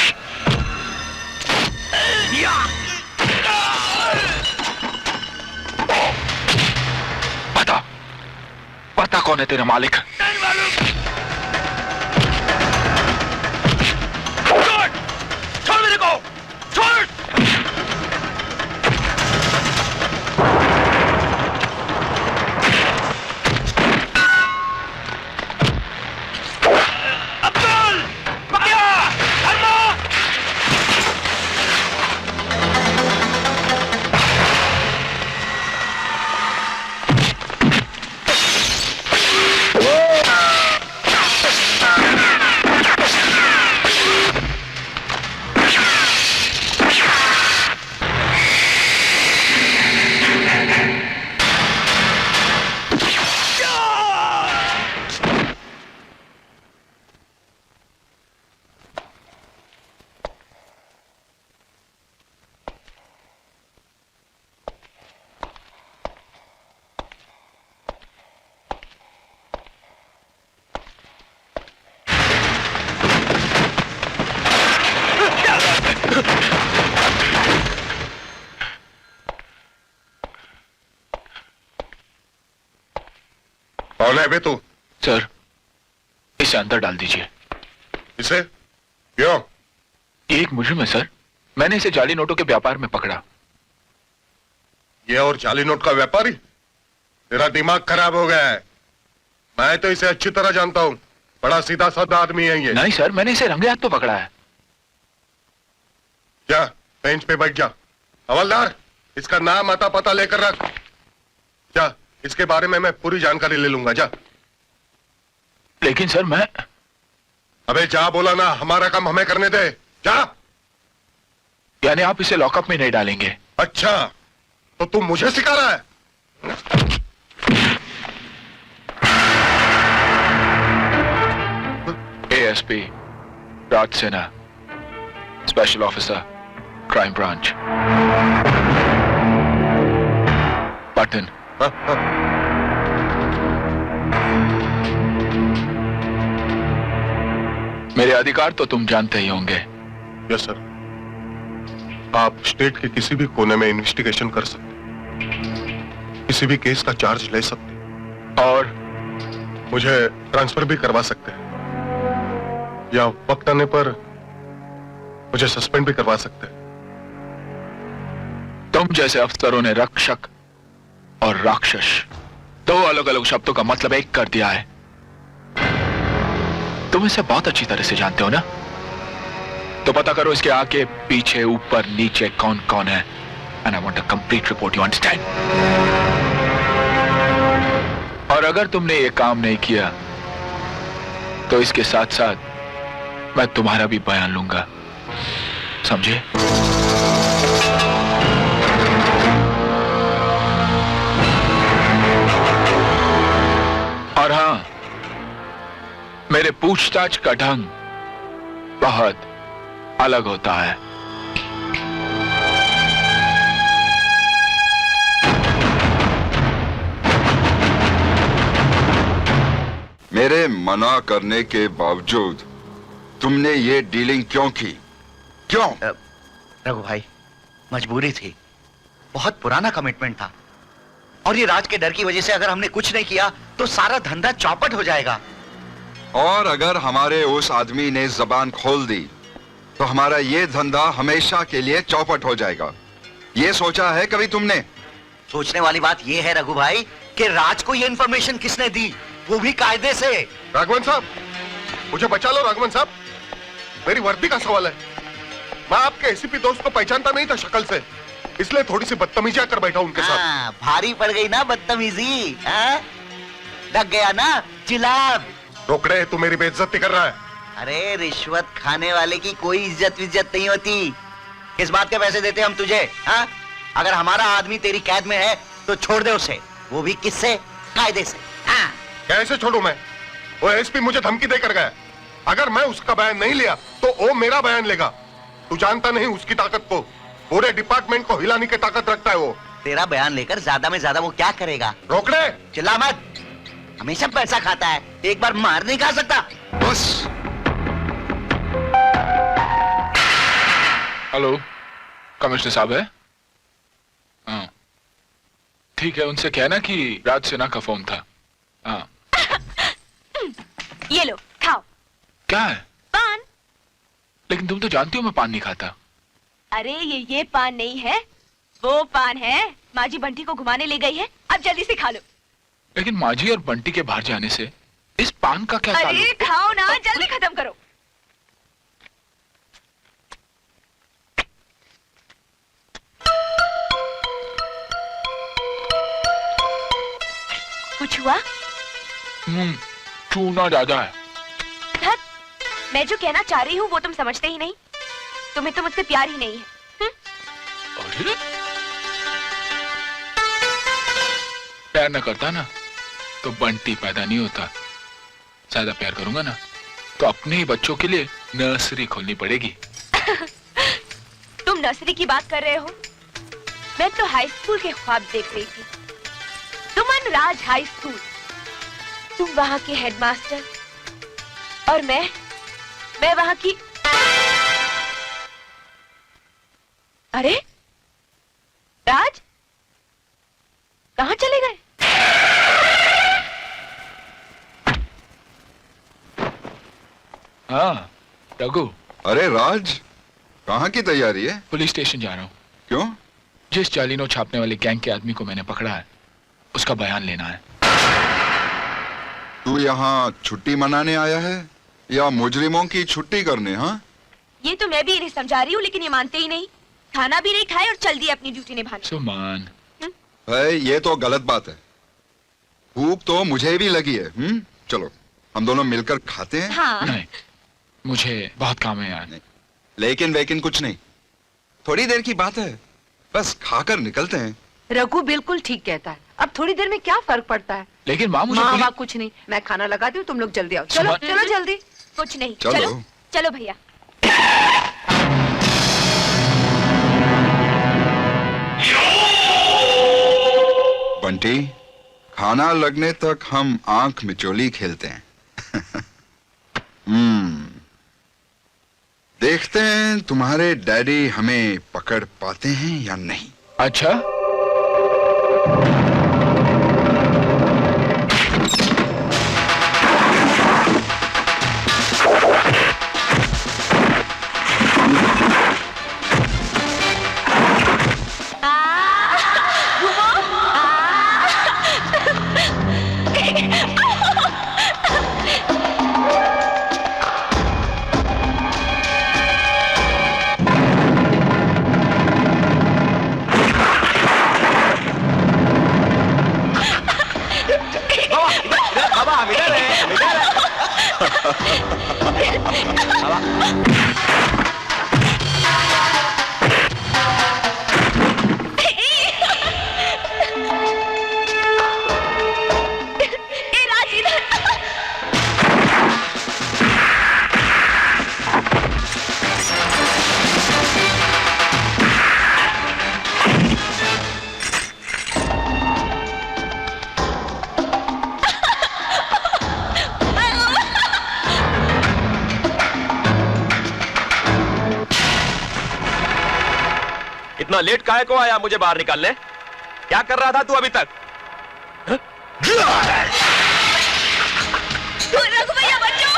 Speaker 1: पता पता कौन है तेरा मालिक? छोड़ मेरे को, छोड़। अब्दुल, पकड़ो, धर्मो।
Speaker 12: कौन है बे तू?
Speaker 1: सर, इसे अंदर डाल दीजिए।
Speaker 12: इसे? क्यों?
Speaker 1: ये एक मुजरिम है सर। मैंने इसे जाली नोटों के व्यापार में पकड़ा।
Speaker 12: ये और जाली नोट का व्यापारी? तेरा दिमाग खराब हो गया है। मैं तो इसे अच्छी तरह जानता हूं। बड़ा सीधा साधा आदमी है ये।
Speaker 1: नहीं सर, मैंने इसे रंगे हाथ तो पकड़ा है।
Speaker 12: जा बेंच पे बैठ जा। हवलदार, इसका नाम आता पता लेकर रख। जा, इसके बारे में मैं पूरी जानकारी ले लूंगा। जा।
Speaker 1: लेकिन सर मैं...
Speaker 12: अबे जा बोला ना, हमारा काम हमें करने दे। जा।
Speaker 1: यानी आप इसे लॉकअप में नहीं डालेंगे?
Speaker 12: अच्छा, तो तुम मुझे सिखा रहा है?
Speaker 1: ASP Raj Sinha, special officer, crime branch, Patna. मेरे अधिकार तो तुम जानते ही होंगे।
Speaker 12: Yes sir. आप स्टेट के किसी भी कोने में इन्वेस्टिगेशन कर सकते, किसी भी केस का चार्ज ले सकते, और मुझे ट्रांसफर भी करवा सकते हैं, या वक्त आने पर मुझे सस्पेंड भी करवा सकते हैं।
Speaker 1: तुम जैसे अफसरों ने रक्षक और राक्षस दो अलग अलग शब्दों का मतलब एक कर दिया है। तुम इसे बहुत अच्छी तरह से जानते हो ना? तो पता करो इसके आगे पीछे ऊपर नीचे कौन कौन है। And I want a complete report, you understand? और अगर तुमने ये काम नहीं किया तो इसके साथ साथ मैं तुम्हारा भी बयान लूंगा, समझे? और हां, मेरे पूछताछ का ढंग बहुत अलग होता है।
Speaker 4: मेरे मना करने के बावजूद तुमने ये डीलिंग क्यों की? क्यों?
Speaker 5: रघु भाई, मजबूरी थी। बहुत पुराना कमिटमेंट था, और ये राज के डर की वजह से अगर हमने कुछ नहीं किया तो सारा धंधा चौपट हो जाएगा।
Speaker 4: और अगर हमारे उस आदमी ने जबान खोल दी तो हमारा ये धंधा हमेशा के लिए चौपट हो जाएगा। ये सोचा है कभी तुमने?
Speaker 5: सोचने वाली बात ये है रघु भाई कि राज को ये इंफॉर्मेशन किसने दी, वो भी कायदे से।
Speaker 12: राघवन साहब, मुझे बचा लो। राघवन साहब, मेरी वर्दी का सवाल है। मैं आपके एसीपी दोस्त को पहचानता नहीं था शक्ल से, इसलिए थोड़ी सी बदतमीजियां कर बैठा उनके साथ।
Speaker 5: भारी पड़ गई ना बदतमीजी? लग गया ना जिलाब?
Speaker 12: रोकड़े, तू मेरी बेइज्जती कर रहा है।
Speaker 5: अरे रिश्वत खाने वाले की कोई इज्जत विज्जत नहीं होती। किस बात के पैसे देते हम तुझे? हाँ? अगर हमारा आदमी तेरी कैद में है तो छोड़ दे उसे, वो भी किससे? कायदे से। हाँ?
Speaker 12: कैसे छोड़ू मैं? वो एसपी मुझे धमकी देकर गया। अगर मैं उसका बयान नहीं लिया तो वो मेरा बयान लेगा। तू जानता नहीं उसकी ताकत को। पूरे डिपार्टमेंट को हिलाने की ताकत रखता है वो।
Speaker 5: तेरा बयान लेकर ज्यादा में ज्यादा वो क्या करेगा?
Speaker 12: रोकड़े,
Speaker 5: चिल्ला मत। हमेशा पैसा खाता है, एक बार मार नहीं खा सकता।
Speaker 4: बस।
Speaker 1: हेलो, कमिश्नर साहब है? हाँ ठीक है, उनसे कहना कि राज सिन्हा का फोन था। हाँ।
Speaker 6: ये लो, खाओ।
Speaker 1: क्या है?
Speaker 6: पान।
Speaker 1: लेकिन तुम तो जानती हो मैं पान नहीं खाता।
Speaker 6: अरे ये पान नहीं है, वो पान है। माँ जी बंटी को घुमाने ले गई है, अब जल्दी से खा लो।
Speaker 1: लेकिन माजी और बंटी के बाहर जाने से इस पान का क्या ताल्लुक?
Speaker 6: अरे खाओ ना, जल्दी खत्म करो। कुछ हुआ?
Speaker 1: चूना ज्यादा है।
Speaker 6: धत, मैं जो कहना चाह रही हूँ वो तुम समझते ही नहीं। तुम्हें तो मुझसे प्यार ही नहीं है।
Speaker 1: अरे प्यार न करता ना तो बंटी पैदा नहीं होता। ज्यादा प्यार करूंगा ना तो अपने ही बच्चों के लिए नर्सरी खोलनी पड़ेगी।
Speaker 6: तुम नर्सरी की बात कर रहे हो? मैं तो हाई स्कूल के ख्वाब देख रही थी। सुमन राज हाई स्कूल, तुम वहां के हेडमास्टर और मैं वहां की। अरे राज कहां चले गए?
Speaker 1: हाँ रघु।
Speaker 4: अरे राज, कहाँ की तैयारी है?
Speaker 1: पुलिस स्टेशन जा रहा हूँ।
Speaker 4: क्यों?
Speaker 1: जिस जाली नोट छापने वाले गैंग के आदमी को मैंने पकड़ा है उसका बयान लेना है।
Speaker 4: तू यहाँ छुट्टी मनाने आया है या मुजरिमों की छुट्टी करने? हाँ,
Speaker 6: ये तो मैं भी इन्हें समझा रही हूँ, लेकिन ये मानते ही नहीं। खाना भी नहीं खाए और चल दिए अपनी ड्यूटी निभाने।
Speaker 1: सुमन,
Speaker 4: ये तो गलत बात है। भूख तो मुझे भी लगी है। चलो हम दोनों मिलकर खाते हैं।
Speaker 6: हाँ।
Speaker 1: नहीं, मुझे बहुत काम है यार।
Speaker 4: नहीं, लेकिन कुछ नहीं, थोड़ी देर की बात है, बस खाकर निकलते हैं।
Speaker 2: रघु बिल्कुल ठीक कहता है, अब थोड़ी देर में क्या फर्क पड़ता है।
Speaker 1: लेकिन माँ मुझे
Speaker 2: माँ कुछ नहीं, मैं खाना लगाती हूँ, तुम लोग जल्दी आओ। चलो
Speaker 1: सुमन-
Speaker 2: चलो जल्दी।
Speaker 6: कुछ नहीं,
Speaker 4: चलो।
Speaker 6: चलो चलो भैया।
Speaker 4: बंटी, खाना लगने तक हम आंख मिचोली खेलते हैं। देखते हैं तुम्हारे डैडी हमें पकड़ पाते हैं या नहीं।
Speaker 1: अच्छा,
Speaker 7: बाबा हम इधर हैं, हम इधर हैं।
Speaker 6: ए राज इधर।
Speaker 8: इतना लेट काहे को आया मुझे बाहर निकालने? क्या कर रहा था तू अभी तक?
Speaker 6: रघु भैया बच्चों,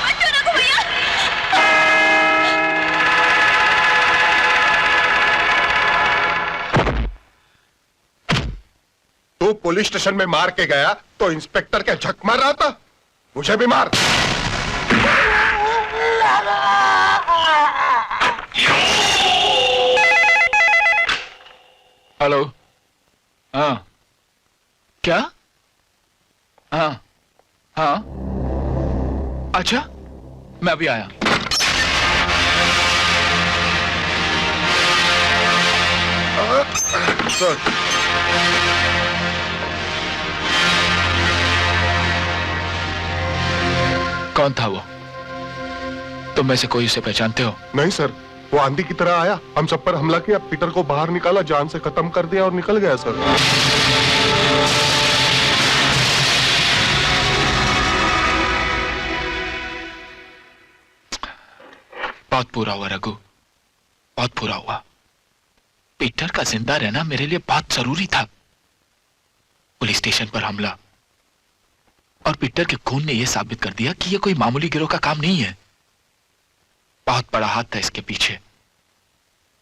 Speaker 6: बच्चों रघु भैया।
Speaker 12: तू पुलिस स्टेशन में मार के गया तो इंस्पेक्टर क्या झक मार रहा था? मुझे भी मार।
Speaker 1: हेलो। हाँ, क्या? हाँ हाँ, अच्छा, मैं अभी आया।
Speaker 12: सर,
Speaker 1: कौन था वो? तुम में से कोई उसे पहचानते हो?
Speaker 12: नहीं सर, वो आंधी की तरह आया, हम सब पर हमला किया, पीटर को बाहर निकाला, जान से खत्म कर दिया और निकल गया सर।
Speaker 1: बहुत बुरा हुआ रघु, बहुत बुरा हुआ। पीटर का जिंदा रहना मेरे लिए बहुत जरूरी था। पुलिस स्टेशन पर हमला और पीटर के खून ने यह साबित कर दिया कि यह कोई मामूली गिरोह का काम नहीं है। बहुत बड़ा हाथ था इसके पीछे।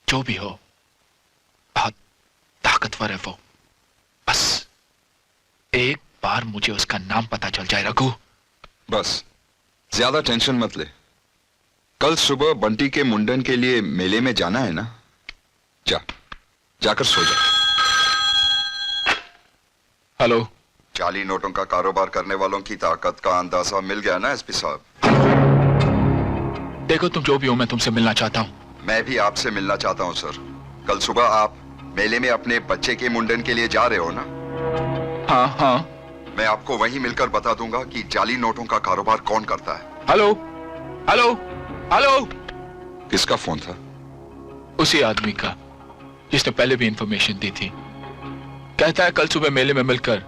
Speaker 1: जो भी हो, बहुत ताकतवर है वो। बस एक बार मुझे उसका नाम पता चल जाए रघु।
Speaker 4: बस ज्यादा टेंशन मत ले। कल सुबह बंटी के मुंडन के लिए मेले में जाना है ना? जाकर सो जा।
Speaker 1: हेलो।
Speaker 4: जाली नोटों का कारोबार करने वालों की ताकत का अंदाजा मिल गया ना एसपी साहब?
Speaker 1: देखो, तुम जो भी हो, मैं तुमसे मिलना चाहता हूं।
Speaker 4: मैं भी आपसे मिलना चाहता हूं सर। कल सुबह आप मेले में अपने बच्चे के मुंडन के लिए जा रहे हो ना?
Speaker 1: हाँ हाँ।
Speaker 4: मैं आपको वहीं मिलकर बता दूंगा कि जाली नोटों का कारोबार कौन करता है।
Speaker 1: Hello hello hello.
Speaker 4: किसका फोन था?
Speaker 1: उसी आदमी का जिसने पहले भी इंफॉर्मेशन दी थी। कहता है कल सुबह मेले में मिलकर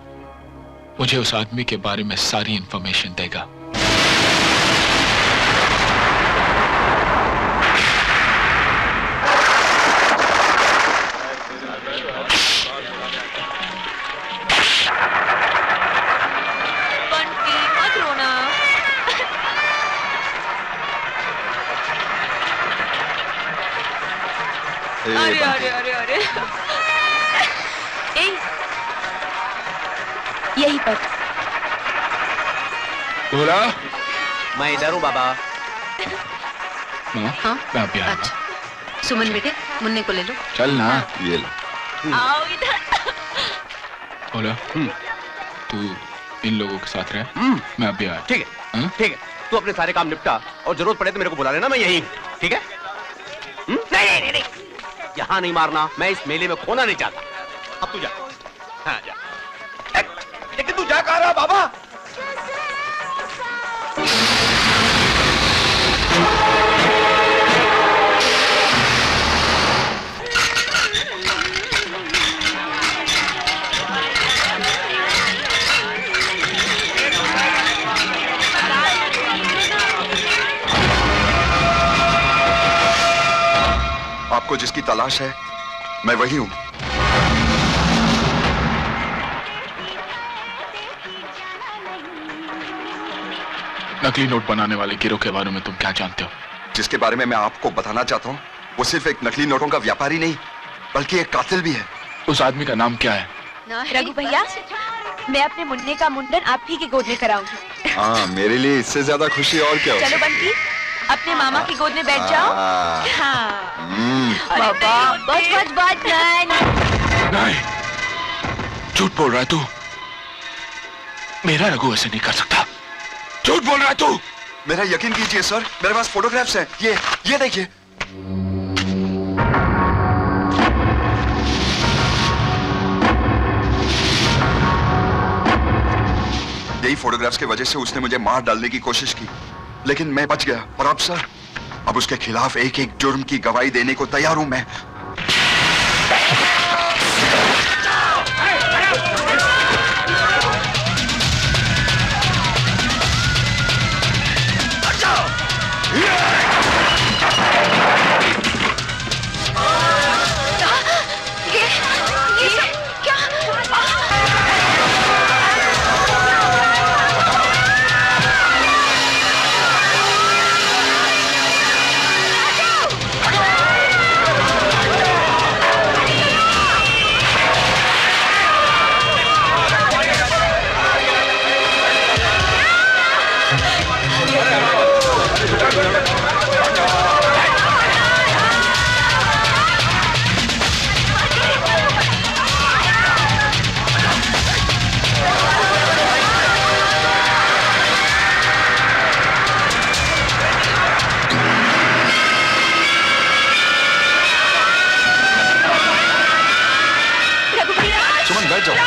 Speaker 1: मुझे उस आदमी के बारे में सारी इंफॉर्मेशन देगा।
Speaker 6: बंटी मत रोना। अरे अरे अरे अरे यही पर।
Speaker 1: बोला
Speaker 3: मैं इधर हूँ बाबा।
Speaker 2: हाँ
Speaker 1: मैं अभी आया।
Speaker 2: अच्छा सुमन बेटे मुन्ने को ले लो।
Speaker 1: चल ना।
Speaker 4: ये लो।
Speaker 6: आओ इधर।
Speaker 1: बोला तू इन लोगों के साथ रह, मैं अभी आया।
Speaker 3: ठीक है ठीक है, तू अपने सारे काम निपटा और जरूरत पड़े तो मेरे को बुला लेना, मैं यही हूँ, ठीक है? नहीं नहीं नहीं, यहाँ नहीं मारना, मैं इस मेले में खोना नहीं चाहता। अब तू जा। हाँ जा। लेकिन तू जा कहाँ रहा बाबा?
Speaker 4: आपको जिसकी तलाश है मैं वही हूं।
Speaker 1: नकली नोट बनाने वाले गिरोह के बारे में तुम क्या जानते हो?
Speaker 4: जिसके बारे में मैं आपको बताना चाहता हूं वो सिर्फ एक नकली नोटों का व्यापारी नहीं बल्कि एक कातिल भी है।
Speaker 1: उस आदमी का नाम क्या है?
Speaker 6: रघु भैया, मैं अपने मुन्ने का मुंडन आप ही की गोद में कराऊंगी।
Speaker 4: हाँ, मेरे लिए इससे ज्यादा खुशी और क्या हो?
Speaker 6: चलो बंटी, अपने मामा की गोद में बैठ जाओ। हाँ। बाबा बस बस बात
Speaker 1: नहीं, झूठ बोल रहा है तू। मेरा रघु ऐसे नहीं कर सकता। झूठ बोल रहा है तू।
Speaker 4: मेरा यकीन कीजिए सर, मेरे पास फोटोग्राफ्स हैं। ये देखिए। यही फोटोग्राफ्स की वजह से उसने मुझे मार डालने की कोशिश की, लेकिन मैं बच गया। और अब सर, अब उसके खिलाफ एक एक जुर्म की गवाही देने को तैयार हूं मैं।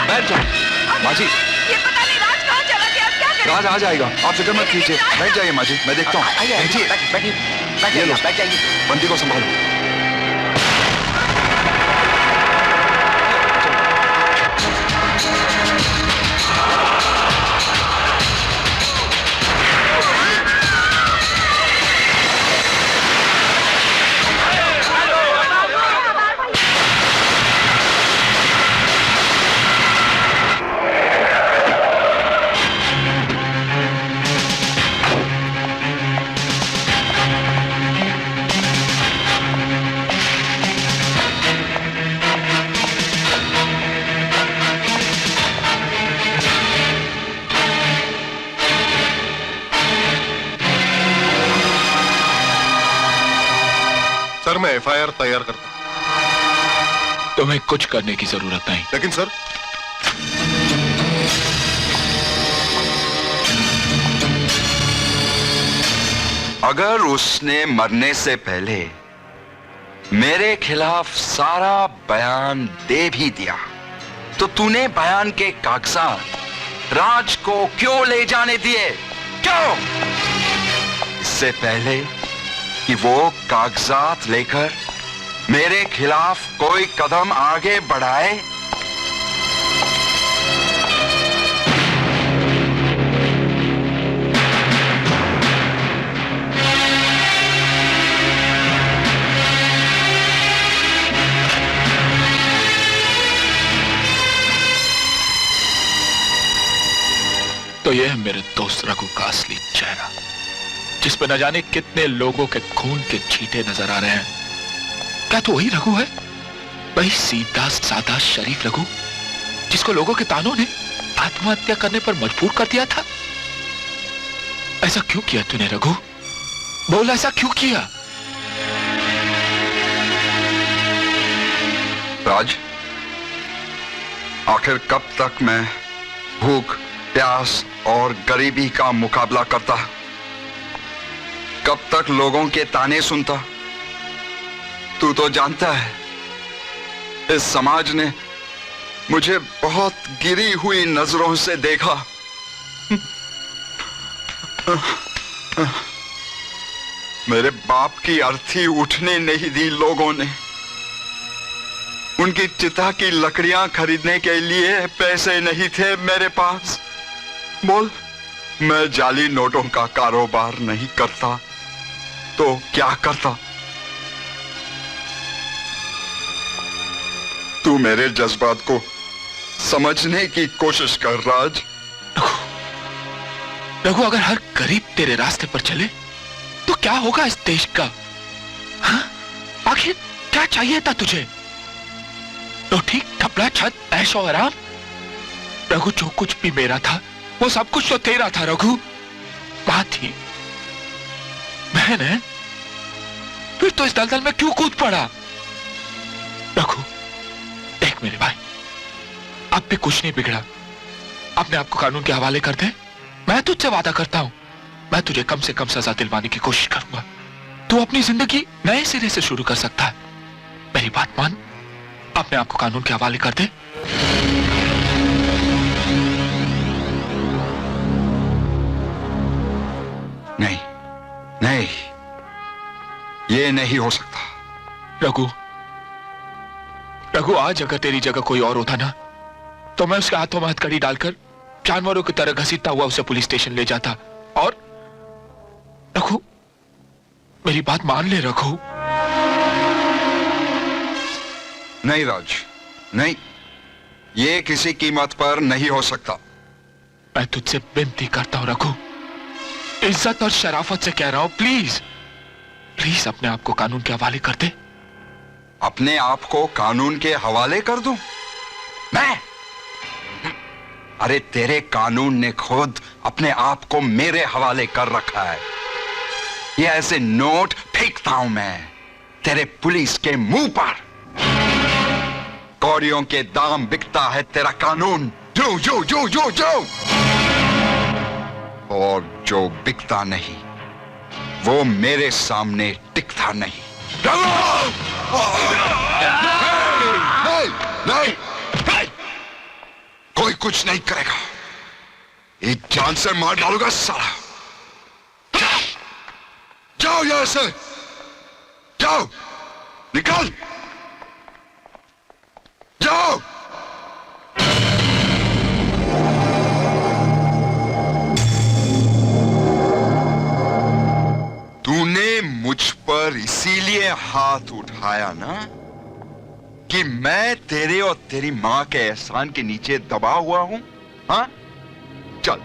Speaker 4: बैठ जाओ माँ जी।
Speaker 6: ये पता नहीं राज कहाँ चला गया, क्या करें?
Speaker 4: राज आ जाएगा, आप फिक्र मत कीजिए। बैठ जाइए माँ जी, मैं देखता हूँ।
Speaker 5: बैठिए बैठिए बैठ जाइए।
Speaker 4: बंदी को संभालो।
Speaker 12: सर मैं एफआईआर तैयार करता हूं।
Speaker 1: तुम्हें कुछ करने की जरूरत नहीं।
Speaker 12: लेकिन सर,
Speaker 4: अगर उसने मरने से पहले मेरे खिलाफ सारा बयान दे भी दिया तो तूने बयान के कागजात राज को क्यों ले जाने दिए? क्यों? इससे पहले कि वो कागजात लेकर मेरे खिलाफ कोई कदम आगे बढ़ाए।
Speaker 1: तो यह है मेरे दोस्त रघु का असली चेहरा, जिस पर न जाने कितने लोगों के खून के छींटे नजर आ रहे हैं। क्या तो वही रघु है? वही सीधा साधा शरीफ रघु जिसको लोगों के तानों ने आत्महत्या करने पर मजबूर कर दिया था? ऐसा क्यों किया तूने रघु? बोल, ऐसा क्यों किया?
Speaker 4: राज, आखिर कब तक मैं भूख, प्यास और गरीबी का मुकाबला करता? कब तक लोगों के ताने सुनता? तू तो जानता है, इस समाज ने मुझे बहुत गिरी हुई नजरों से देखा। मेरे बाप की अर्थी उठने नहीं दी लोगों ने। उनकी चिता की लकड़ियां खरीदने के लिए पैसे नहीं थे मेरे पास। बोल, मैं जाली नोटों का कारोबार नहीं करता तो क्या करता? तू मेरे जज्बात को समझने की कोशिश कर राज।
Speaker 1: रघु, अगर हर गरीब तेरे रास्ते पर चले तो क्या होगा इस देश का? हाँ? आखिर क्या चाहिए था तुझे? रोटी, कपड़ा, छत, ऐशो आराम? रघु, जो कुछ भी मेरा था वो सब कुछ तो तेरा था रघु। बात थी बहन है, फिर तो इस दलदल में क्यों कूद पड़ा? रघु, देख मेरे भाई, अब भी कुछ नहीं बिगड़ा। अपने आप को कानून के हवाले कर दे। मैं तुझसे वादा करता हूं, मैं तुझे कम से कम सजा दिलवाने की कोशिश करूंगा। तू अपनी जिंदगी नए सिरे से शुरू कर सकता है। मेरी बात मान, अपने आप को कानून के हवाले कर दे।
Speaker 4: नहीं, नहीं, ये नहीं हो सकता।
Speaker 1: रघु, रघु, आज अगर तेरी जगह कोई और होता ना तो मैं उसके हाथों में हथकड़ी डालकर जानवरों की तरह घसीटता हुआ उसे पुलिस स्टेशन ले जाता। और रघु, मेरी बात मान ले रघु।
Speaker 4: नहीं राज, नहीं, ये किसी कीमत पर नहीं हो सकता।
Speaker 1: मैं तुझसे विनती करता हूं रघु, इज्जत और शराफत से कह रहा हूं, प्लीज प्लीज अपने आप को कानून के हवाले कर दे।
Speaker 4: अपने आप को कानून के हवाले कर दूं? मैं? अरे तेरे कानून ने खुद अपने आप को मेरे हवाले कर रखा है। ये ऐसे नोट फेंकता हूं मैं तेरे पुलिस के मुंह पर। कौड़ियों के दाम बिकता है तेरा कानून, जो जो जो जो जो, और जो बिकता नहीं वो मेरे सामने टिकता नहीं। नहीं, नहीं, कोई कुछ नहीं करेगा। एक जान से मार डालूंगा साला। जाओ, जाओ यहां से, जाओ, निकल, जाओ। तूने मुझ पर इसीलिए हाथ उठाया ना कि मैं तेरे और तेरी मां के एहसान के नीचे दबा हुआ हूं? हाँ? चल,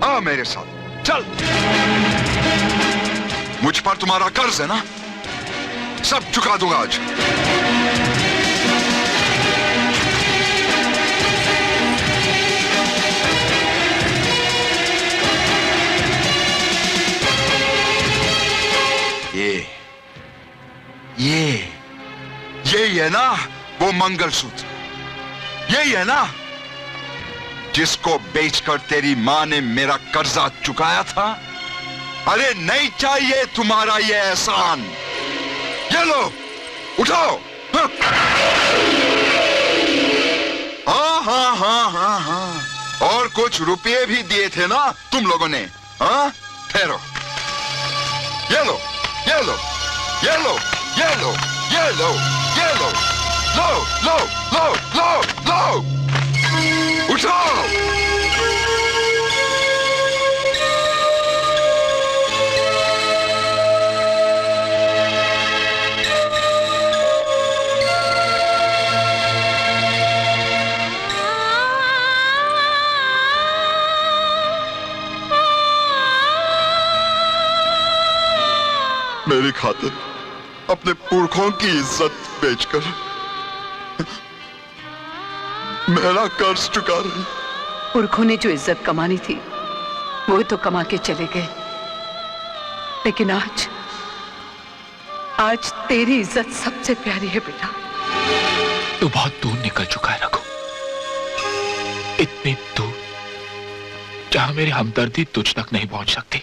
Speaker 4: आ मेरे साथ, चल। मुझ पर तुम्हारा कर्ज है ना, सब चुका दूंगा आज। ये है ना वो मंगलसूत्र, यही है ना जिसको बेचकर तेरी मां ने मेरा कर्जा चुकाया था। अरे नहीं चाहिए तुम्हारा ये एहसान, ये लो, उठाओ। हाँ हाँ हाँ हाँ हाँ, और कुछ रुपये भी दिए थे ना तुम लोगों ने। हाँ, ठहरो, ये लो, ये लो, ये लो, ये लो, ये लो, ये लो, लो लो लो लो लो, उठाओ। मेरी खातिर अपने पुरखों की इज्जत बेचकर मेरा कर्ज चुका रही।
Speaker 2: पुरखों ने जो इज्जत कमानी थी वो तो कमा के चले गए, लेकिन आज तेरी इज्जत सबसे प्यारी है बेटा।
Speaker 1: तू बहुत दूर निकल चुका है रघु, इतनी दूर जहां मेरी हमदर्दी तुझ तक नहीं पहुंच सकती,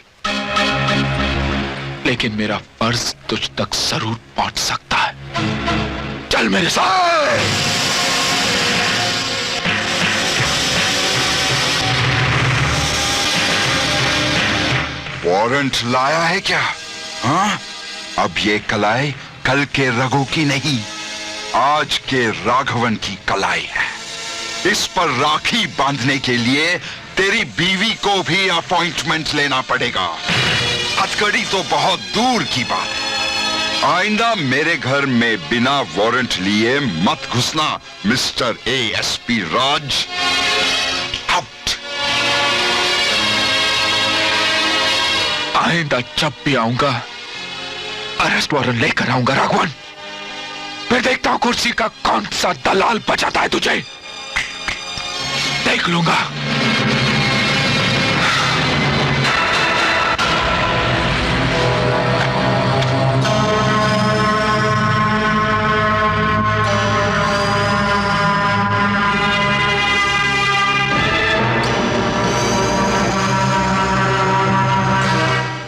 Speaker 1: लेकिन मेरा फर्ज तुझ तक जरूर पहुंच सकता है। चल मेरे साथ।
Speaker 4: वारंट लाया है क्या? हाँ? अब ये कलाई कल के रघु की नहीं, आज के राघवन की कलाई है। इस पर राखी बांधने के लिए तेरी बीवी को भी अपॉइंटमेंट लेना पड़ेगा। हथकड़ी तो बहुत दूर की बात है। आइंदा मेरे घर में बिना वारंट लिए मत घुसना मिस्टर एएसपी राज। आउट।
Speaker 1: आइंदा जब भी आऊंगा अरेस्ट वारंट लेकर आऊंगा राघवन। फिर देखता हूं कुर्सी का कौन सा दलाल बचाता है तुझे, देख लूंगा।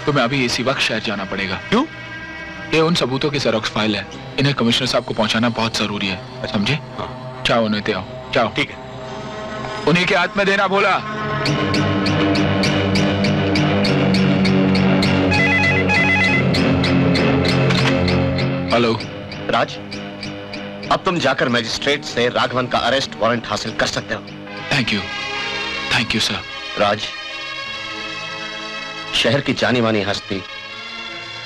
Speaker 1: तुम्हें अभी इसी वक्त शहर जाना पड़ेगा।
Speaker 3: क्यों?
Speaker 1: ये उन सबूतों की जेरॉक्स फाइल है, इन्हें कमिश्नर साहब को पहुंचाना बहुत जरूरी है, समझे?
Speaker 3: हाँ।
Speaker 1: जाओ उन्हें दे आओ, जाओ।
Speaker 3: ठीक है।
Speaker 1: उन्हीं के हाथ में देना बोला। हेलो
Speaker 3: राज, अब तुम जाकर मजिस्ट्रेट से राघवन का अरेस्ट वारंट हासिल कर सकते हो।
Speaker 1: Thank you sir.
Speaker 3: राज, शहर की जानी मानी हस्ती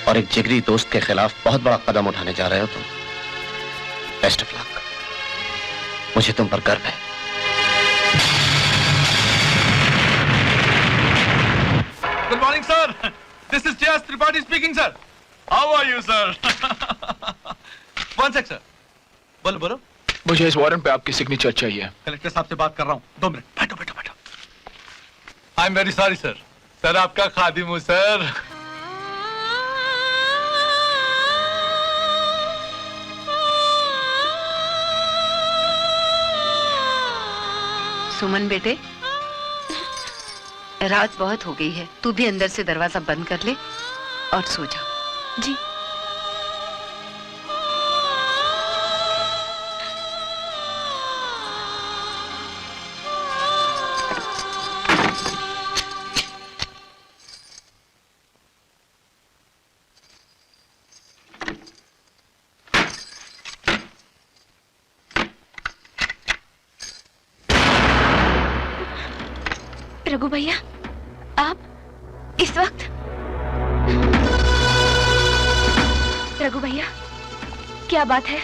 Speaker 3: और एक जिगरी दोस्त के खिलाफ बहुत बड़ा कदम उठाने जा रहे हो तुम। Best of luck. मुझे तुम पर गर्व है।
Speaker 10: Good morning sir, this is J S. Tripathi speaking sir. How are you sir? One sec sir. बोलो बोलो।
Speaker 1: मुझे इस वारंट पे आपकी सिग्नेचर चाहिए।
Speaker 10: कलेक्टर साहब से बात कर रहा हूँ, 2 मिनट। बैठो बैठो बैठो। I am very sorry sir. Sir आपका खादिम हूँ सर।
Speaker 2: सुमन बेटे, रात बहुत हो गई है, तू भी अंदर से दरवाजा बंद कर ले और सो जा।
Speaker 6: जी। रघु भैया, आप इस वक्त? रघु भैया, क्या बात है?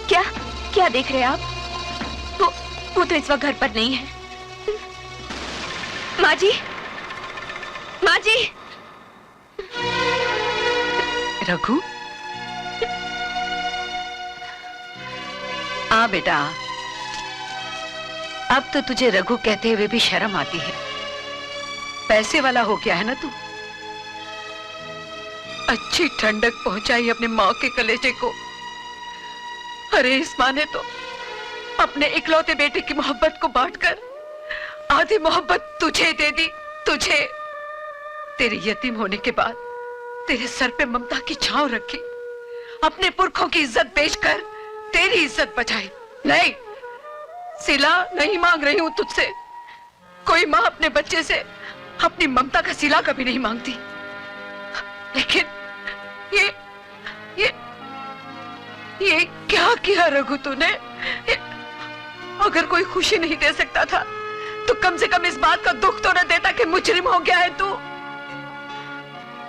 Speaker 6: क्या क्या देख रहे हैं आप? वो तो इस वक्त घर पर नहीं है। माँ जी, माँ जी।
Speaker 2: रघु, आ बेटा, अब तो तुझे रघु कहते हुए भी शर्म आती है। पैसे वाला हो गया है ना तू। अच्छी ठंडक पहुंचाई अपने माँ के कलेजे को। अरे इस माँ ने तो अपने इकलौते बेटे की मोहब्बत को बांटकर आधी मोहब्बत तुझे दे दी। तुझे, तेरे यतीम होने के बाद तेरे सर पे ममता की छांव रखी, अपने पुरखों की इज्जत बेचकर तेरी इज्जत बचाई। नहीं, सिला नहीं मांग रही हूं तुझसे। कोई माँ अपने बच्चे से अपनी ममता का सिला कभी नहीं मांगती, लेकिन ये क्या किया रघु तूने? अगर कोई खुशी नहीं दे सकता था तो कम से कम इस बात का दुख तो न देता कि मुजरिम हो गया है तू।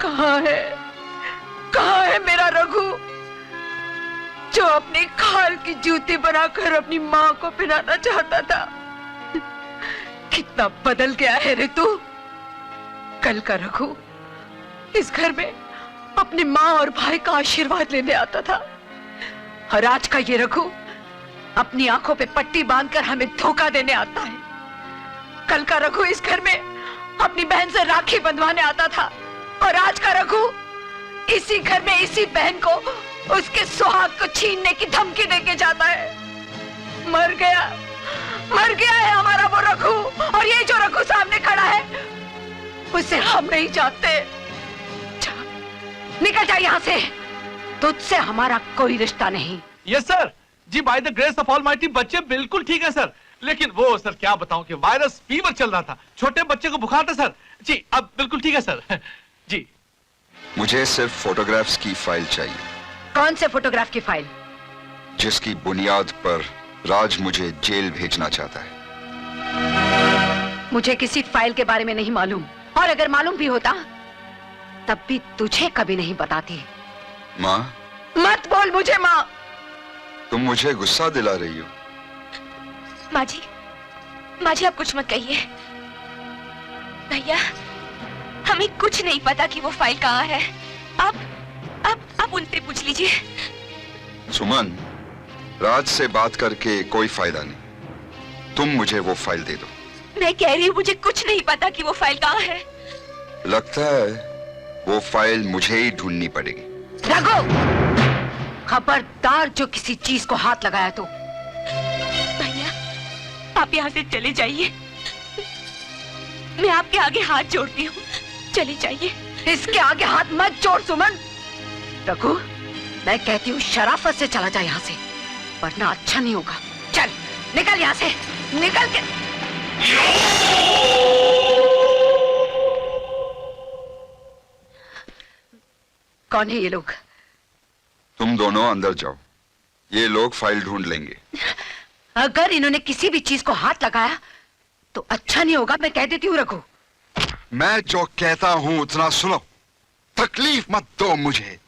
Speaker 2: कहाँ है मेरा रघु जो अपनी खाल की जूती बनाकर अपनी माँ को पहनाना चाहता था? कितना बदल गया है रे तू। कल का रघु इस घर में अपनी माँ और भाई का आशीर्वाद लेने आता था, और आज का ये रघु अपनी आंखों पे पट्टी बांधकर हमें धोखा देने आता है। कल का रघु इस घर में अपनी बहन से राखी बंधवाने आता था, और आज का रघु इसी घर में इसी बहन को उसके सुहाग को छीनने की धमकी देके जाता है। मर गया है हमारा वो रघु, और ये जो रघु सामने खड़ा है उसे हम नहीं जानते। निकल जा यहाँ से, तुझसे हमारा कोई रिश्ता नहीं।
Speaker 10: Yes sir ji, by the grace of almighty बच्चे बिल्कुल ठीक है सर, लेकिन वो सर क्या बताऊं कि वायरस फीवर चल रहा था, छोटे बच्चे को बुखार था सर जी। अब बिल्कुल ठीक है सर जी।
Speaker 4: मुझे सिर्फ फोटोग्राफ्स की फाइल चाहिए।
Speaker 2: कौन से फोटोग्राफ की फाइल?
Speaker 4: जिसकी बुनियाद पर राज मुझे जेल भेजना चाहता है।
Speaker 2: मुझे किसी फाइल के बारे में नहीं मालूम, और अगर मालूम भी होता तब भी तुझे कभी नहीं बताती।
Speaker 4: माँ,
Speaker 2: मत बोल मुझे माँ।
Speaker 4: तुम मुझे गुस्सा दिला रही हो।
Speaker 6: माँ जी आप कुछ मत कहिए। भैया हमें कुछ नहीं पता कि वो फाइल कहाँ है। आप उनसे पूछ लीजिए।
Speaker 4: सुमन, राज से बात करके कोई फायदा नहीं। तुम मुझे वो फाइल दे दो।
Speaker 6: मैं कह रही हूँ मुझे कुछ नहीं पता कि वो फाइल कहाँ है।
Speaker 4: लगता है वो फाइल मुझे ही ढूंढनी पड़ेगी।
Speaker 2: रघु, खबरदार जो किसी चीज को हाथ लगाया तो।
Speaker 6: भैया आप यहाँ से चले जाइए, मैं आपके आगे हाथ जोड़ती हूँ, चले जाइए।
Speaker 2: इसके आगे हाथ मत जोड़ सुमन। रघु, मैं कहती हूँ शराफत से चला जा यहाँ से, वरना अच्छा नहीं होगा। चल निकल यहाँ से, निकल के। कौन है ये लोग?
Speaker 4: तुम दोनों अंदर जाओ, ये लोग फाइल ढूंढ लेंगे।
Speaker 2: अगर इन्होंने किसी भी चीज को हाथ लगाया तो अच्छा नहीं होगा, मैं कह देती हूँ रघु।
Speaker 4: मैं जो कहता हूं उतना सुनो, तकलीफ मत दो मुझे।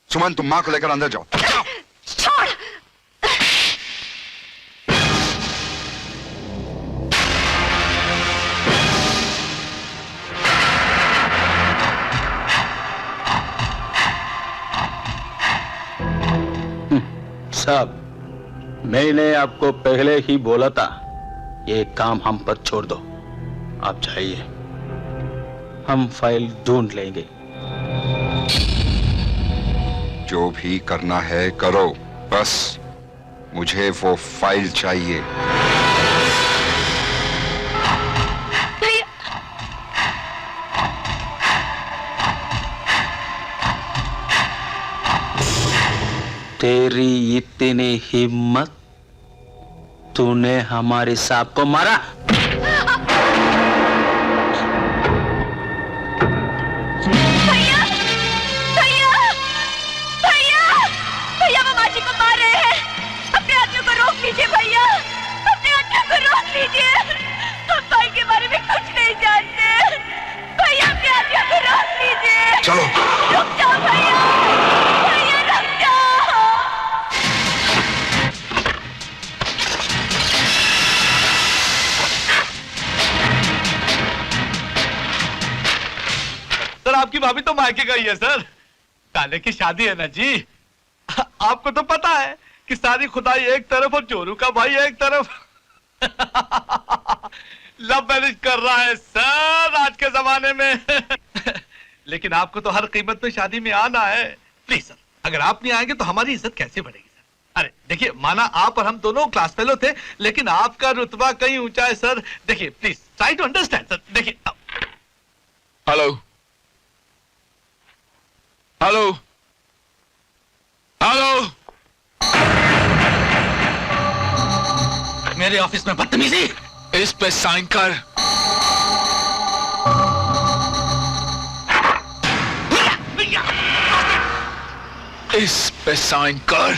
Speaker 4: सुमन, तुम माँ को लेकर अंदर जाओ।
Speaker 2: छोड़।
Speaker 8: साहब, मैंने आपको पहले ही बोला था, ये काम हम पर छोड़ दो। आप जाइए, हम फाइल ढूंढ लेंगे।
Speaker 4: जो भी करना है करो, बस मुझे वो फाइल चाहिए।
Speaker 8: तेरी इतनी हिम्मत, तूने हमारे साहब को मारा?
Speaker 6: भैया भैया भैया भैया वो माँ जी को मार रहे हैं। अपने आदमियों को रोक लीजिए भैया, अपने आदमियों को रोक लीजिए। हम भाई के बारे में कुछ नहीं जानते। भैया अपने आदमियों को रोक लीजिए।
Speaker 4: चलो
Speaker 6: रुक जाओ भैया, भैया रुक जाओ।
Speaker 10: सर आपकी भाभी तो मायके गई है सर, काले की शादी है ना जी। आपको तो पता है कि सारी खुदाई एक तरफ और जोरू का भाई एक तरफ। लव मैरिज कर रहा है सर आज के जमाने में। लेकिन आपको तो हर कीमत पे शादी में आना है। प्लीज सर, अगर आप नहीं आएंगे तो हमारी इज्जत कैसे बढ़ेगी सर। अरे देखिए, माना आप और हम दोनों क्लास फेलो थे, लेकिन आपका रुतबा कहीं ऊंचा है सर। देखिए please try to understand sir. देखिए।
Speaker 1: हेलो हेलो हेलो,
Speaker 10: मेरे ऑफिस में बदतमीजी।
Speaker 1: इस पे साइन कर। इस पे साइन कर।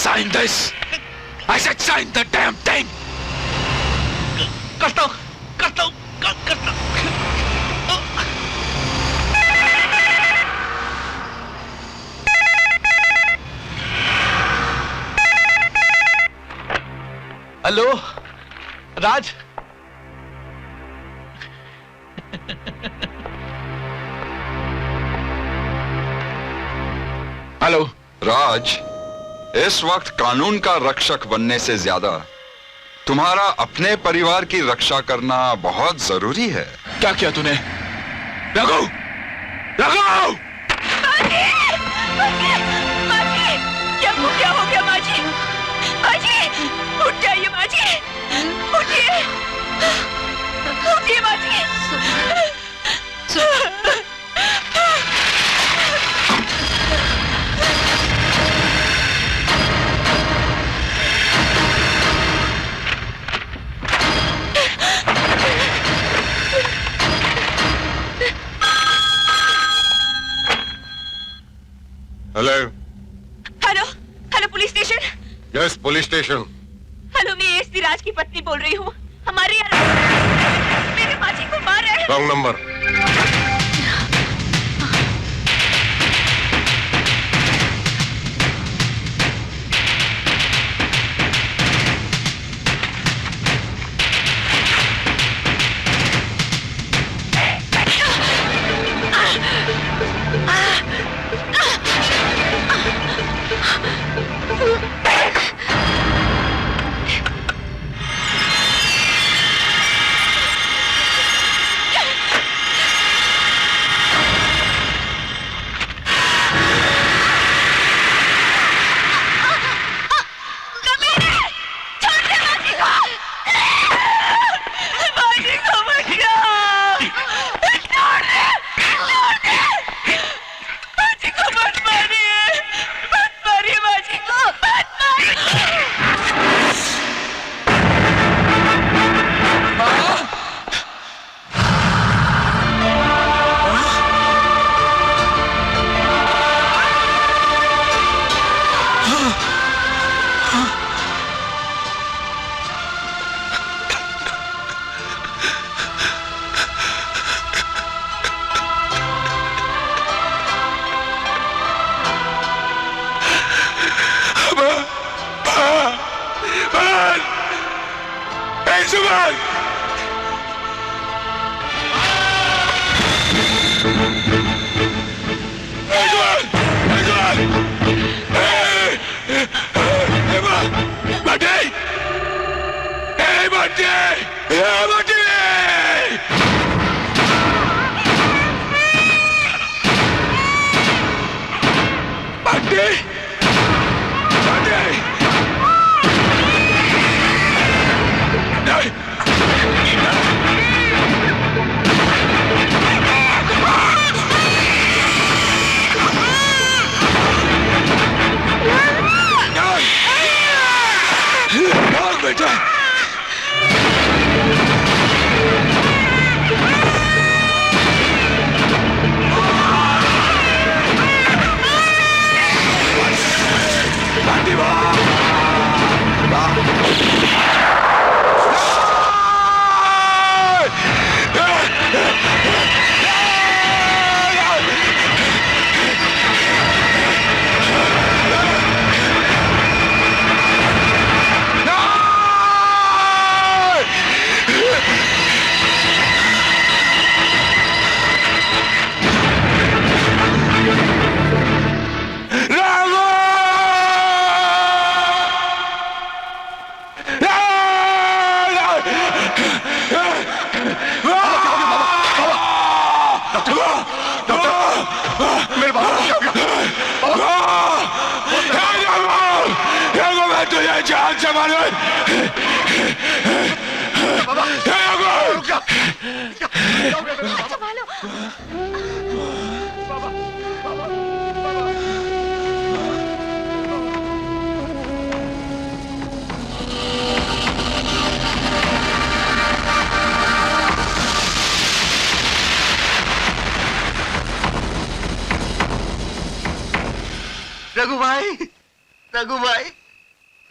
Speaker 1: Sign this. I said sign the damn thing.
Speaker 10: करता हूँ, करता हूँ, करता हूँ। हेलो राज,
Speaker 1: हेलो
Speaker 4: राज, इस वक्त कानून का रक्षक बनने से ज्यादा तुम्हारा अपने परिवार की रक्षा करना बहुत जरूरी है।
Speaker 1: क्या किया तूने? रघु! रघु!
Speaker 6: क्या हो गया माजी? माजी, उठ जाइए माजी, उठिए, उठिए माजी।
Speaker 12: Hello
Speaker 6: hello, hello police station.
Speaker 12: Yes, police station.
Speaker 6: Hello, मैं एसपी राज की पत्नी बोल रही हूँ। हमारे यहाँ मेरे माजी को मार रहे हैं।
Speaker 12: Wrong number.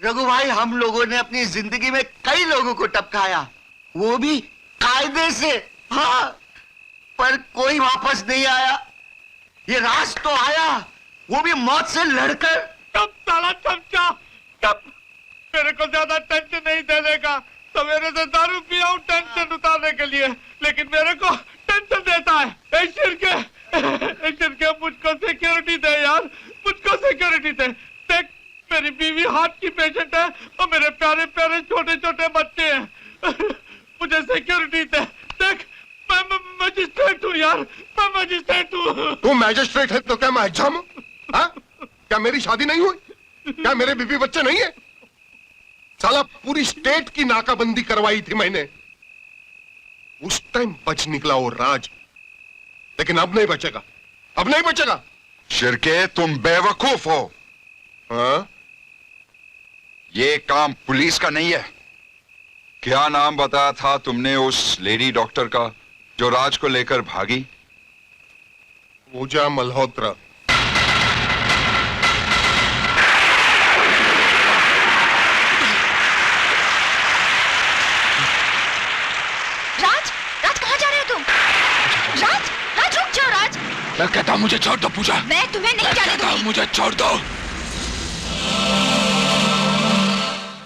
Speaker 5: रघु भाई, हम लोगों ने अपनी जिंदगी में कई लोगों को टपकाया, वो भी कायदे से। हाँ, पर कोई वापस नहीं आया। ये राज तो आया, वो भी मौत से लड़कर।
Speaker 7: तब साला चमचा, तब मेरे को ज्यादा टेंशन नहीं देने का। सवेरे से दारू पिया हूं टेंशन उतारने के लिए, लेकिन मेरे को टेंशन
Speaker 10: मुझे सिक्योरिटी दे। देख मैं मजिस्ट्रेट हूँ यार, मैं मजिस्ट्रेट हूँ।
Speaker 12: तू मैजिस्ट्रेट है तो क्या मैं एग्जाम हूं? हाँ? क्या मेरी शादी नहीं हुई? क्या मेरे बीवी बच्चे नहीं है? साला पूरी स्टेट की नाकाबंदी करवाई थी मैंने, उस टाइम बच निकला वो राज, लेकिन अब नहीं बचेगा, अब नहीं बचेगा।
Speaker 4: शिरके तुम बेवकूफ हो।
Speaker 12: हाँ?
Speaker 4: ये काम पुलिस का नहीं है। क्या नाम बताया था तुमने उस लेडी डॉक्टर का जो राज को लेकर भागी?
Speaker 12: पूजा मल्होत्रा।
Speaker 6: राज, राज कहाँ जा रहे हो तुम? राज, राज रुक जाओ राज।
Speaker 1: मैं कहता हूँ मुझे छोड़ दो पूजा।
Speaker 6: मैं तुम्हें नहीं जाने दूंगी।
Speaker 1: मुझे छोड़ दो।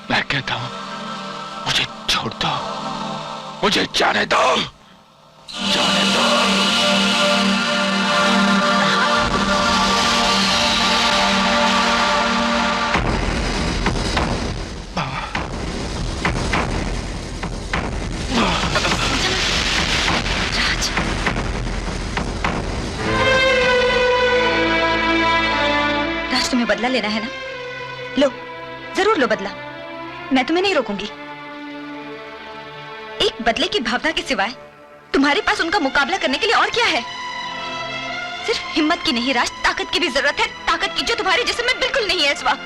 Speaker 1: मैं कहता हूँ मुझे छोड़ दो, मुझे जाने दो, जाने दो।
Speaker 6: राज, राज तुम्हें बदला लेना है ना? लो, जरूर लो बदला, मैं तुम्हें नहीं रोकूंगी। एक बदले की भावना के सिवाय तुम्हारे पास उनका मुकाबला करने के लिए और क्या है? सिर्फ हिम्मत की नहीं राज, ताकत की भी जरूरत है, ताकत की जो तुम्हारे जिस्म में बिल्कुल नहीं है इस वक्त।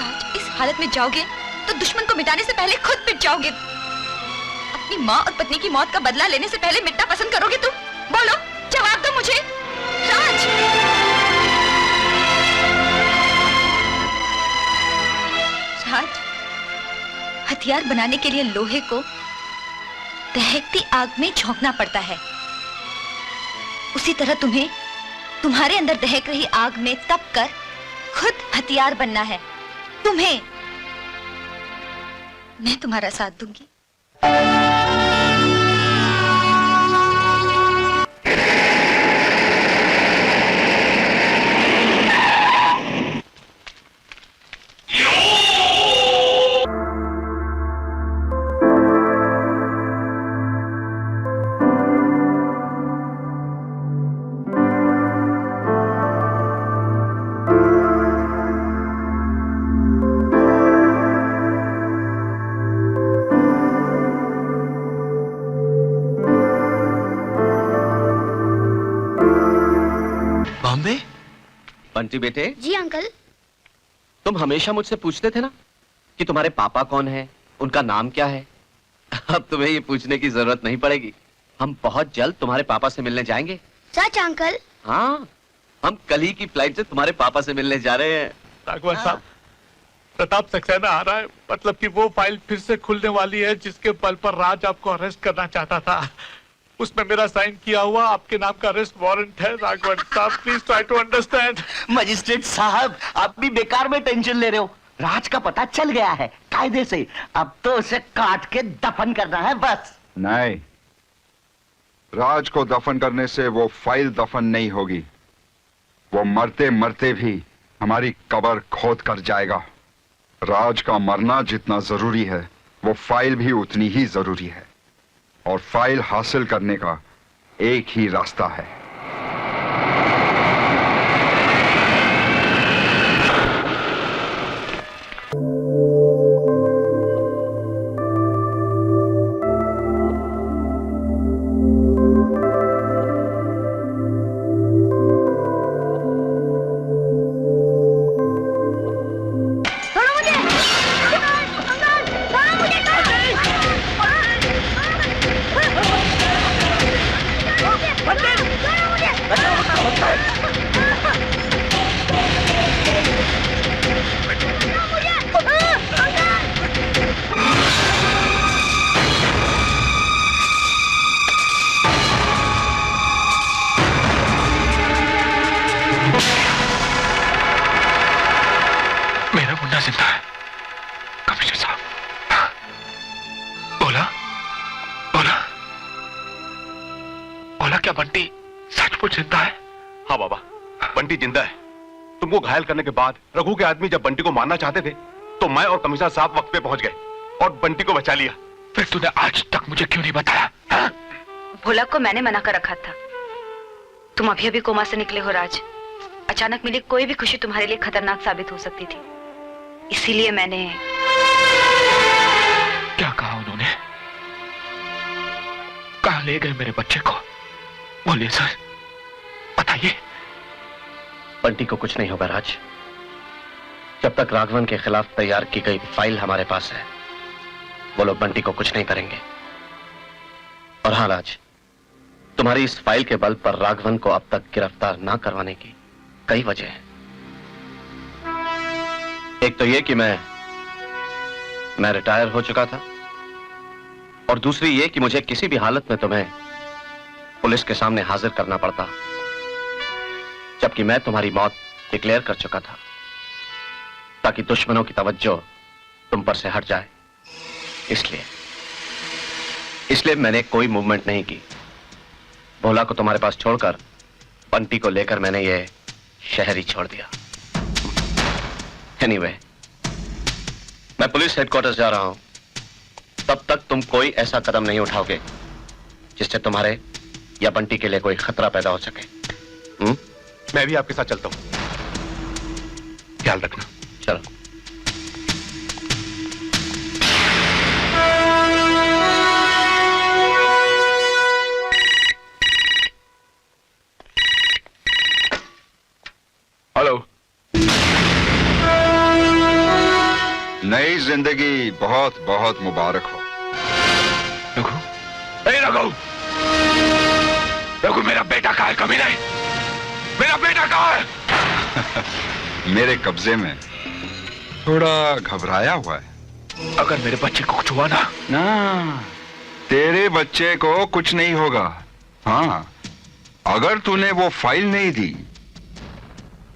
Speaker 6: राज, इस हालत में जाओगे तो दुश्मन को मिटाने से पहले खुद मिट जाओगे। अपनी माँ और पत्नी की मौत का बदला लेने से पहले मिटना पसंद करोगे तुम? बोलो, जवाब दो मुझे राज। राज, हथियार बनाने के लिए लोहे को दहकती आग में झोंकना पड़ता है, उसी तरह तुम्हें तुम्हारे अंदर दहक रही आग में तप कर खुद हथियार बनना है। तुम्हें मैं तुम्हारा साथ दूंगी।
Speaker 1: बॉम्बे?
Speaker 3: बंटी बेटे,
Speaker 6: जी अंकल।
Speaker 3: तुम हमेशा मुझसे पूछते थे ना कि तुम्हारे पापा कौन है, उनका नाम क्या है। अब तुम्हें ये पूछने की जरूरत नहीं पड़ेगी। हम बहुत जल्द तुम्हारे पापा से मिलने जाएंगे।
Speaker 6: सच अंकल?
Speaker 3: हाँ, हम कल ही की फ्लाइट से तुम्हारे पापा से मिलने जा रहे हैं।
Speaker 10: राघवन साहब, प्रताप सक्सेना आ रहा है, मतलब कि वो फाइल फिर से खुलने वाली है जिसके बल पर राज आपको अरेस्ट करना चाहता था। उसमें मेरा साइन किया हुआ आपके नाम का अरेस्ट वारंट है। राघवन साहब, please try to understand.
Speaker 5: Magistrate साहब, आप भी बेकार में टेंशन ले रहे हो। राज का पता चल गया है कायदे से, अब तो उसे काट के दफन करना है बस।
Speaker 4: नहीं, राज को दफन करने से वो फाइल दफन नहीं होगी। वो मरते मरते भी हमारी कब्र खोद कर जाएगा। राज का मरना जितना जरूरी है, वो फाइल भी उतनी ही जरूरी है। और फाइल हासिल करने का एक ही रास्ता है।
Speaker 1: मेरा मुन्ना जिंदा है। कमिश्नर साहब, बोला बोला बोला, क्या बंटी सचमुच जिंदा है?
Speaker 7: हाँ बाबा, बंटी जिंदा है। तुमको घायल करने के बाद रघु के आदमी जब बंटी को मारना चाहते थे तो मैं और कमिश्नर साहब वक्त पे पहुंच गए और बंटी को बचा लिया।
Speaker 1: फिर तूने आज तक मुझे क्यों नहीं बताया? हाँ?
Speaker 6: भोला को मैंने मना कर रखा था। तुम अभी अभी कोमा से निकले हो राज। अचानक मिली कोई भी खुशी तुम्हारे लिए खतरनाक साबित हो सकती थी, इसीलिए मैंने।
Speaker 1: क्या कहा उन्होंने? कहाँ ले गए मेरे बच्चे को? बोलिए सर, बताइए।
Speaker 3: बंटी को कुछ नहीं होगा राज। जब तक राघवन के खिलाफ तैयार की गई फाइल हमारे पास है, वो लोग बंटी को कुछ नहीं करेंगे। और हाँ राज, तुम्हारी इस फाइल के बल पर राघवन को अब तक गिरफ्तार ना करवाने की कई वजह हैं। एक तो ये कि मैं रिटायर हो चुका था, और दूसरी ये कि मुझे किसी भी हालत में तुम्हें पुलिस के सामने हाजिर करना पड़ता, जबकि मैं तुम्हारी मौत डिक्लेयर कर चुका था, ताकि दुश्मनों की तवज्जो तुम पर से हट जाए। इसलिए मैंने कोई मूवमेंट नहीं की। भोला को तुम्हारे पास छोड़कर बंटी को लेकर मैंने ये शहर ही छोड़ दिया। एनीवे, मैं पुलिस हेडक्वार्टर्स जा रहा हूं। तब तक तुम कोई ऐसा कदम नहीं उठाओगे जिससे तुम्हारे या बंटी के लिए कोई खतरा पैदा हो सके।
Speaker 7: मैं भी आपके साथ चलता हूं। ख्याल रखना।
Speaker 3: चलो।
Speaker 4: हेलो। नई जिंदगी बहुत बहुत मुबारक हो।
Speaker 1: रघु, रघु, रघु, मेरा बेटा कहाँ है? कभी नहीं, मेरा बेटा कहाँ है?
Speaker 4: मेरे कब्जे में। थोड़ा घबराया हुआ है।
Speaker 1: अगर मेरे बच्चे को कुछ हुआ ना?
Speaker 4: तेरे बच्चे को कुछ नहीं होगा। हाँ, अगर तूने वो फाइल नहीं दी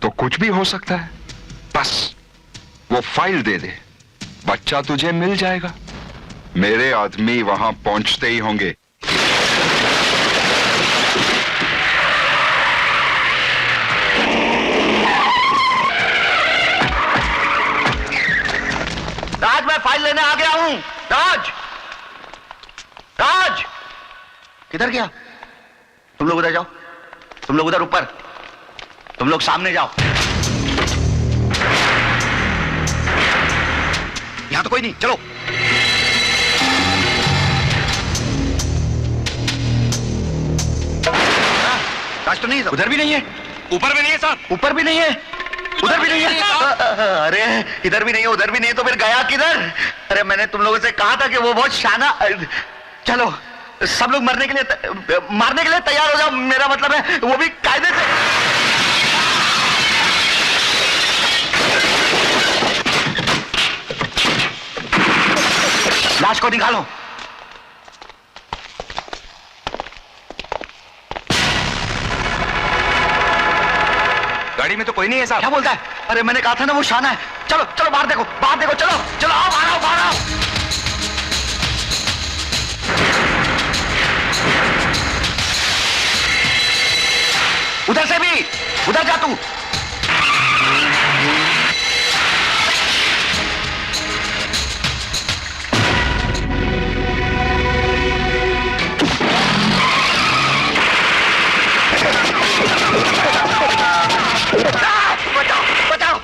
Speaker 4: तो कुछ भी हो सकता है। बस वो फाइल दे दे, बच्चा तुझे मिल जाएगा। मेरे आदमी वहां पहुंचते ही होंगे।
Speaker 5: राज, मैं फाइल लेने आ गया हूं। राज, राज, किधर गया? तुम लोग उधर जाओ, तुम लोग उधर ऊपर, तुम लोग सामने जाओ। यहां तो कोई नहीं, चलो। राज तो नहीं है, उधर भी नहीं है,
Speaker 7: ऊपर भी नहीं है साहब।
Speaker 5: ऊपर भी नहीं है, उधर भी नहीं है। अरे इधर भी नहीं है, उधर भी नहीं है, तो फिर गया किधर? अरे मैंने तुम लोगों से कहा था कि वो बहुत शाना। चलो, सब लोग मारने के लिए तैयार हो जाओ। मेरा मतलब है वो भी कायदे से। लाश को निकालो।
Speaker 9: गाड़ी में तो कोई नहीं है साहब।
Speaker 5: क्या बोलता है? अरे मैंने कहा था ना वो शाना है। चलो चलो, बाहर देखो, बाहर देखो, चलो चलो, आओ बाहर आओ, बाहर आओ। उधर से भी, उधर जा तू। बचाओ बचाओ।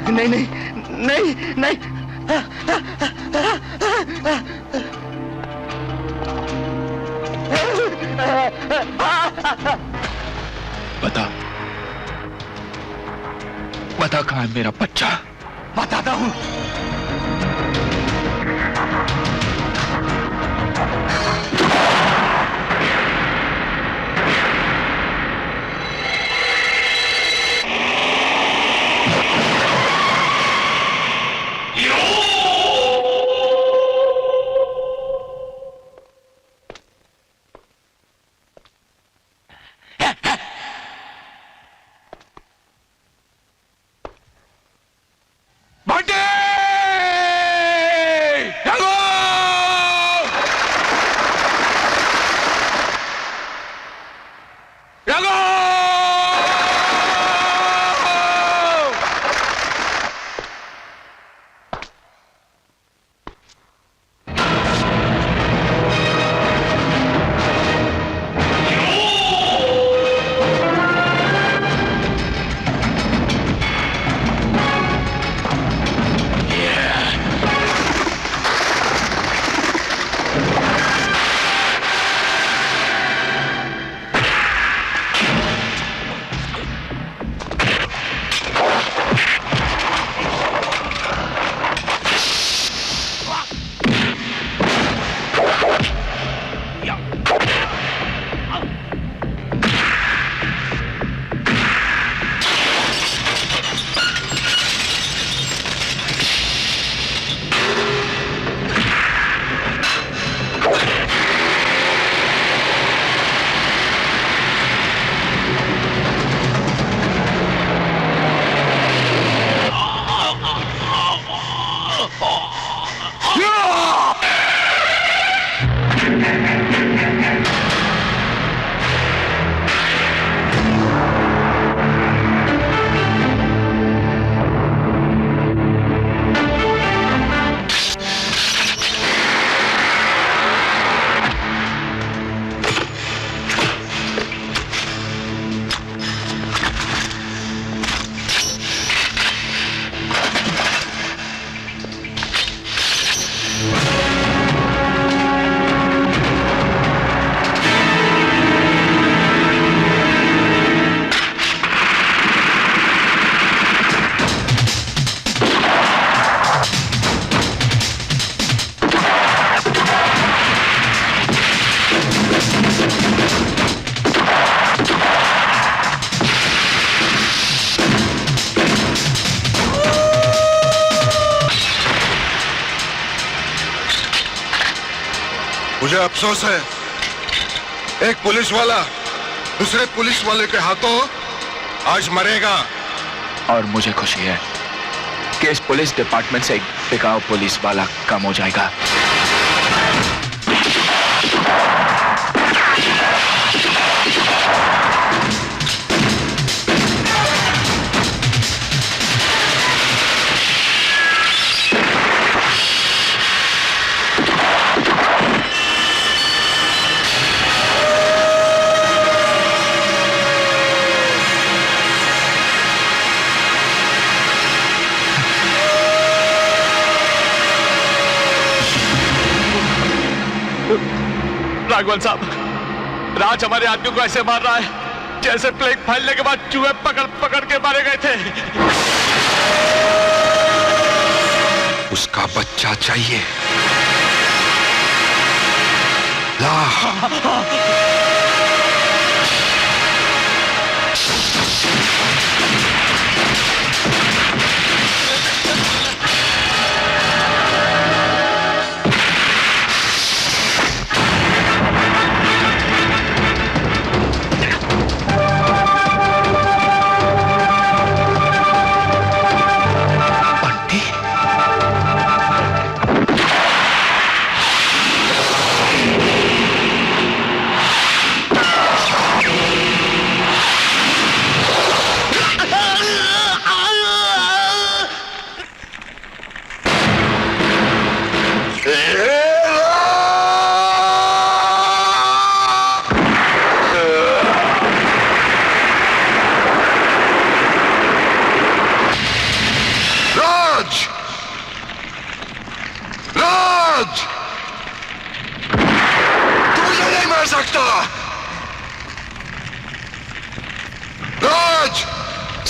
Speaker 5: नहीं नहीं नहीं नहीं
Speaker 1: बता बता कहाँ है मेरा बच्चा?
Speaker 5: बताता हूँ।
Speaker 12: मुझे अफसोस है, एक पुलिस वाला दूसरे पुलिस वाले के हाथों आज मरेगा।
Speaker 1: और मुझे खुशी है कि इस पुलिस डिपार्टमेंट से एक बिकाऊ पुलिस वाला कम हो जाएगा। राघवन साहब, राज हमारे आदमियों को ऐसे मार रहा है जैसे प्लेग फैलने के बाद चूहे पकड़ पकड़ के मारे गए थे।
Speaker 4: उसका बच्चा चाहिए। ला।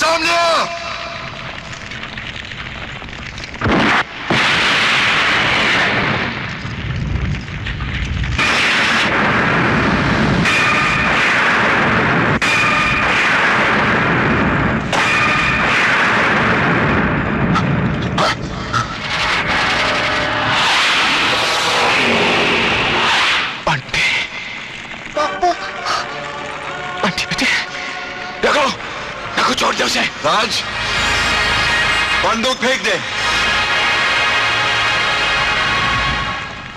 Speaker 4: सामने आ!
Speaker 1: छोड़ दे उसे।
Speaker 4: राज, बंदूक फेंक दे।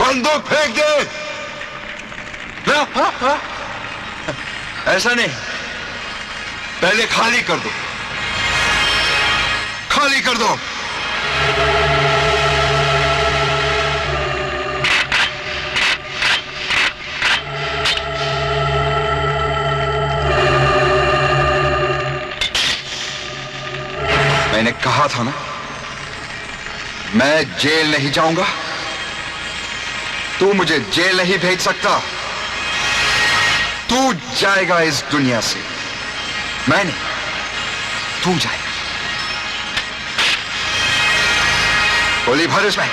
Speaker 4: बंदूक फेंक दे। ना, ऐसा नहीं, पहले खाली कर दो, खाली कर दो। मैंने कहा था ना, मैं जेल नहीं जाऊंगा। तू मुझे जेल नहीं भेज सकता। तू जाएगा इस दुनिया से, मैं नहीं, तू जाएगा। गोली भर इसमें।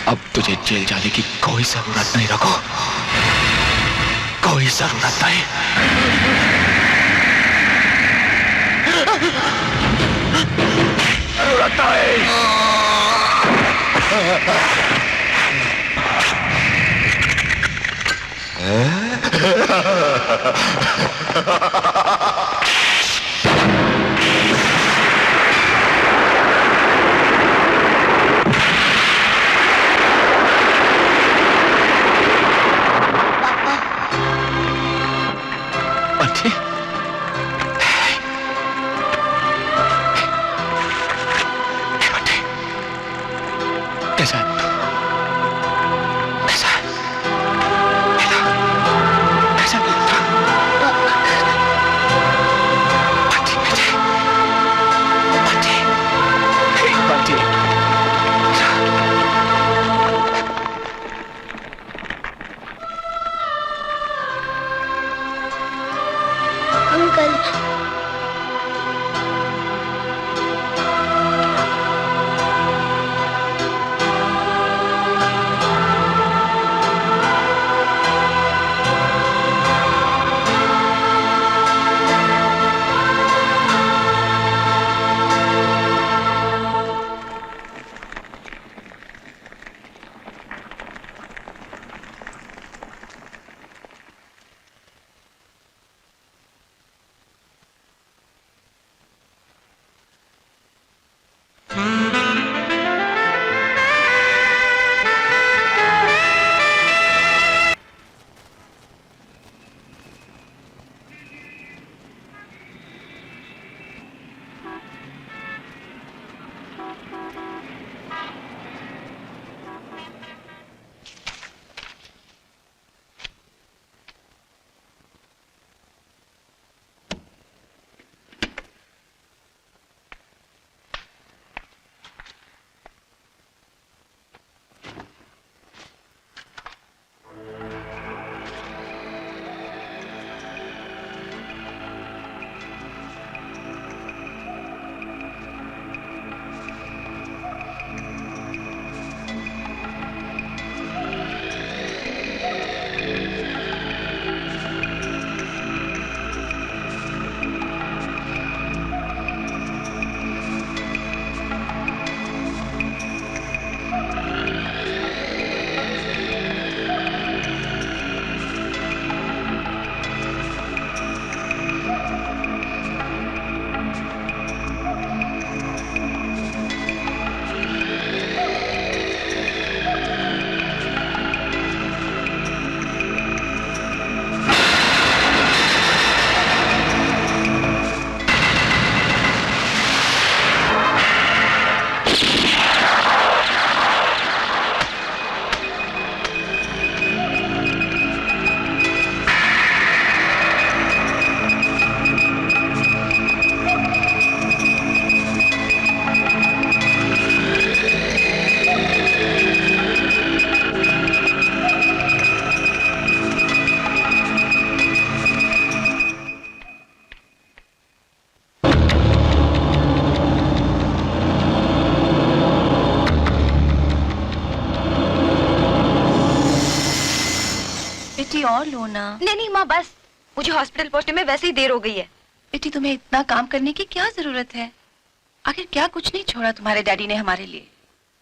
Speaker 1: अब तुझे जेल जाने की कोई जरूरत नहीं रघु, कोई जरूरत नहीं। जरूरत कैसा है? कैसा है? कैसा है? बंटी, बंटी, बंटी, बंटी।
Speaker 6: माँ बस, मुझे हॉस्पिटल पहुंचने में वैसे ही देर हो गई है।
Speaker 13: बेटी तुम्हें इतना काम करने की क्या जरूरत है? आखिर क्या कुछ नहीं छोड़ा तुम्हारे डैडी ने हमारे लिए?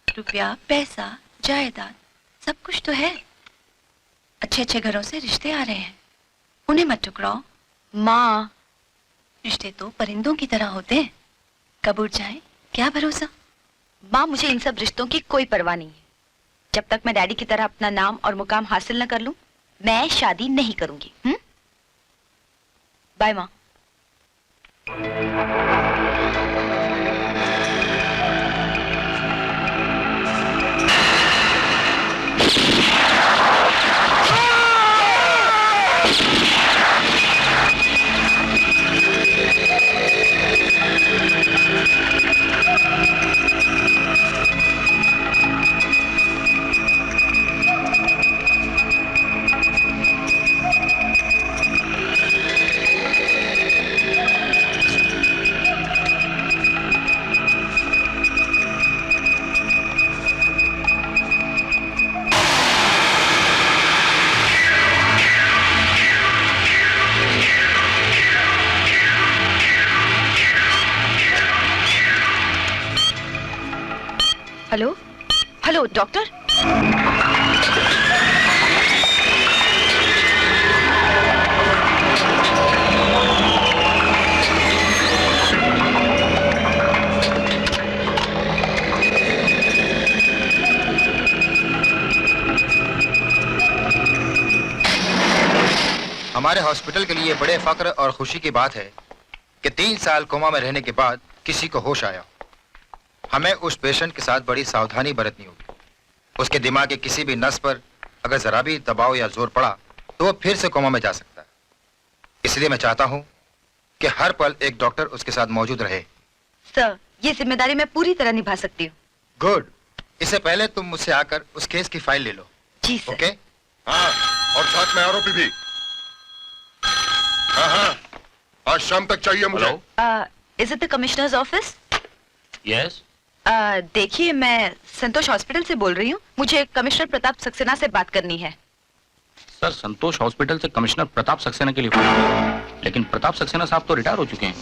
Speaker 13: रुपया, पैसा, जायदाद, सब कुछ तो है। अच्छे अच्छे घरों से रिश्ते आ रहे हैं, उन्हें मत टुकराओ।
Speaker 6: माँ,
Speaker 13: रिश्ते तो परिंदों की तरह होते हैं, कब उड़ जाए क्या भरोसा।
Speaker 6: माँ मुझे इन सब रिश्तों की कोई परवाह नहीं है। जब तक मैं डैडी की तरह अपना नाम और मुकाम हासिल न कर लूं, मैं शादी नहीं करूंगी। बाय माँ। Hello hello doctor.
Speaker 14: हमारे हॉस्पिटल के लिए बड़े फक्र और खुशी की बात है कि 3 साल कोमा में रहने के बाद किसी को होश आया। हमें उस पेशेंट के साथ बड़ी सावधानी बरतनी होगी। उसके दिमाग के किसी भी नस पर अगर जरा भी दबाव या जोर पड़ा तो वो फिर से कोमा में जा सकता है। इसलिए मैं चाहता हूं कि हर पल एक डॉक्टर उसके साथ मौजूद रहे।
Speaker 6: सर, ये जिम्मेदारी मैं पूरी तरह निभा सकती हूँ।
Speaker 14: गुड। इससे पहले तुम मुझसे आकर उस केस की फाइल ले लो।
Speaker 6: जी सर।
Speaker 14: ओके?
Speaker 12: हाँ, और साथ में आरोपी भी। हाँ, आज शाम तक चाहिए मुझे।
Speaker 6: Is it the commissioners office?
Speaker 8: Yes.
Speaker 6: देखिए, मैं संतोष हॉस्पिटल से बोल रही हूँ। मुझे कमिश्नर प्रताप सक्सेना से बात करनी है।
Speaker 8: सर, संतोष हॉस्पिटल से कमिश्नर प्रताप सक्सेना के लिए फोन किया, लेकिन प्रताप सक्सेना साहब तो रिटायर हो चुके हैं।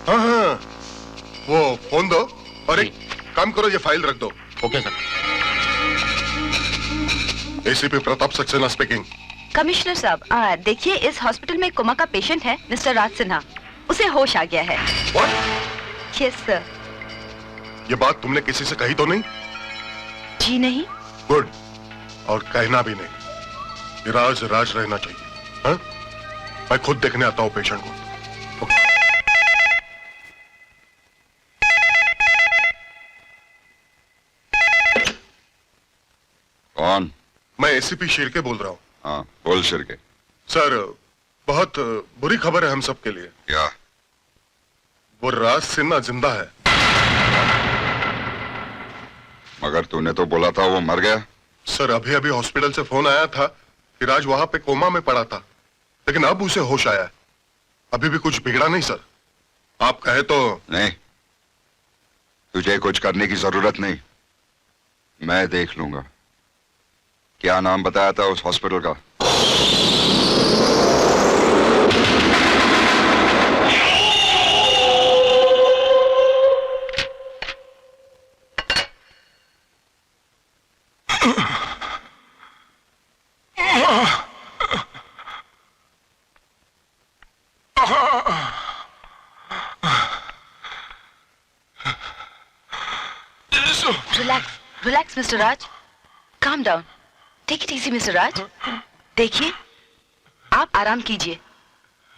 Speaker 12: हाँ, वो फोन दो और एक काम करो, ये फाइल रख दो।
Speaker 8: Okay sir.
Speaker 12: ACP Pratap Saxena speaking.
Speaker 6: Commissioner साहब, देखिए, इस हॉस्पिटल में कोमा का पेशेंट है, मिस्टर राज सिन्हा। उसे होश आ गया है।
Speaker 12: What?
Speaker 6: Yes sir.
Speaker 12: ये बात तुमने किसी से कही तो नहीं?
Speaker 6: जी नहीं।
Speaker 12: गुड। और कहना भी नहीं। ये राज राज रहना चाहिए। हाँ? मैं खुद देखने आता हूँ पेशेंट को।
Speaker 4: कौन?
Speaker 12: मैं एसीपी शिर्के बोल रहा हूँ।
Speaker 4: हाँ, बोल शिर्के।
Speaker 12: सर, बहुत बुरी खबर है हम सब के लिए।
Speaker 4: क्या?
Speaker 12: वो राज सिन्हा जिंदा है।
Speaker 4: मगर तूने तो बोला था वो मर गया।
Speaker 12: सर, अभी अभी हॉस्पिटल से फोन आया था कि राज वहां पे कोमा में पड़ा था, लेकिन अब उसे होश आया है। अभी भी कुछ बिगड़ा नहीं सर। आप कहे तो।
Speaker 4: नहीं, तुझे कुछ करने की जरूरत नहीं, मैं देख लूंगा। क्या नाम बताया था उस हॉस्पिटल का?
Speaker 6: Relax mister Raj. Calm down. Take it easy mister Raj. देखिए, आप आराम कीजिए,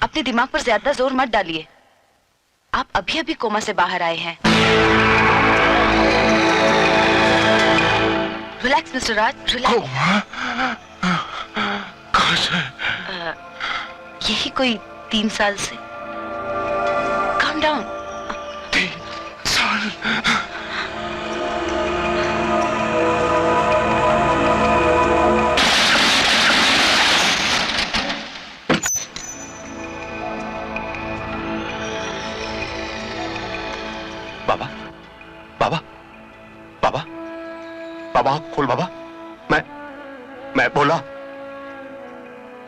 Speaker 6: अपने दिमाग पर ज्यादा जोर मत डालिए। आप अभी अभी कोमा से बाहर आए हैं। रिलैक्स मिस्टर राज, रिलैक्स। यही कोई 3 साल से। Calm down.
Speaker 12: 3 साल।
Speaker 3: बाबा, बाबा, बाबा, बाबा आँख खोल बाबा। मैं बोला,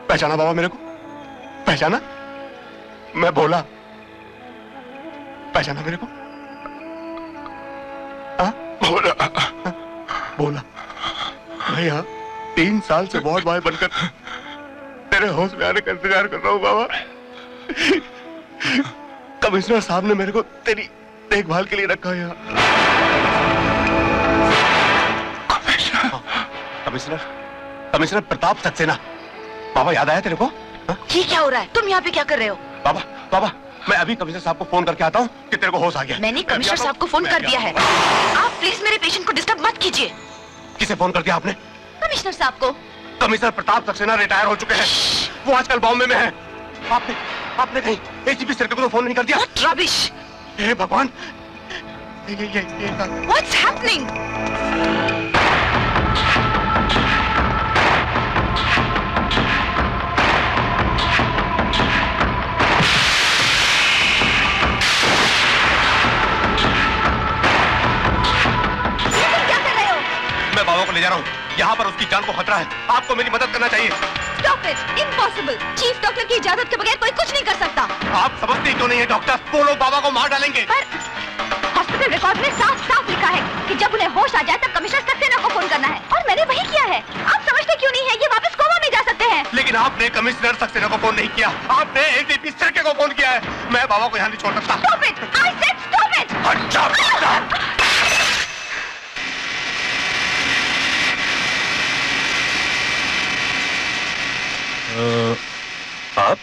Speaker 3: पहचाना बाबा मेरे को? पहचाना? मैं भोला। पहचाना मेरे को?
Speaker 12: भोला।
Speaker 3: भोला, मैं यहाँ 3 साल से वार्ड बॉय बनकर तेरे होश में आने का इंतजार कर रहा हूँ बाबा। कमिश्नर साहब ने मेरे को तेरी देखभाल के लिए रखा है यहाँ। कमिश्नर प्रताप सक्सेना। बाबा याद आया तेरे को?
Speaker 13: ये क्या हो रहा है? तुम यहाँ पे क्या कर रहे हो?
Speaker 3: बाबा मैं अभी कमिश्नर साहब को फोन करके आता हूँ कि तेरे को होश आ गया।
Speaker 13: मैंने कमिश्नर साहब को फोन कर दिया है। आप प्लीज मेरे पेशेंट को डिस्टर्ब मत कीजिए।
Speaker 3: किसे फोन कर दिया आपने?
Speaker 13: कमिश्नर साहब को।
Speaker 3: कमिश्नर प्रताप सक्सेना रिटायर हो चुके हैं। वो आजकल बॉम्बे में है। आपने कहीं एसीपी सर को तो फोन नहीं कर दिया?
Speaker 13: What rubbish!
Speaker 3: हे भगवान,
Speaker 13: What's happening?
Speaker 3: मैं बाबा को ले जा रहा हूँ। यहाँ पर उसकी जान को खतरा है। आपको मेरी मदद करना चाहिए।
Speaker 6: Stop it! Impossible! Chief doctor की इजाजत के बगैर कोई कुछ नहीं कर सकता।
Speaker 3: आप समझते क्यों नहीं है डॉक्टर? वो लोग बाबा को मार डालेंगे।
Speaker 6: पर हॉस्पिटल रिकॉर्ड में साफ लिखा है कि जब उन्हें होश आ जाए तब कमिश्नर सक्सेना को फोन करना है, और मैंने वही किया है। आप समझते क्यों नहीं है? ये वापस कोमा में जा सकते हैं।
Speaker 3: लेकिन आपने कमिश्नर सक्सेना को फोन नहीं किया, आपने एसीपी सर को फोन किया है। मैं बाबा को यहाँ नहीं छोड़ सकता।
Speaker 6: Stop it! I said stop it!
Speaker 3: आप?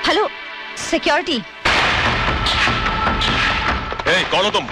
Speaker 6: Hello, security.
Speaker 3: कौन हो तुम?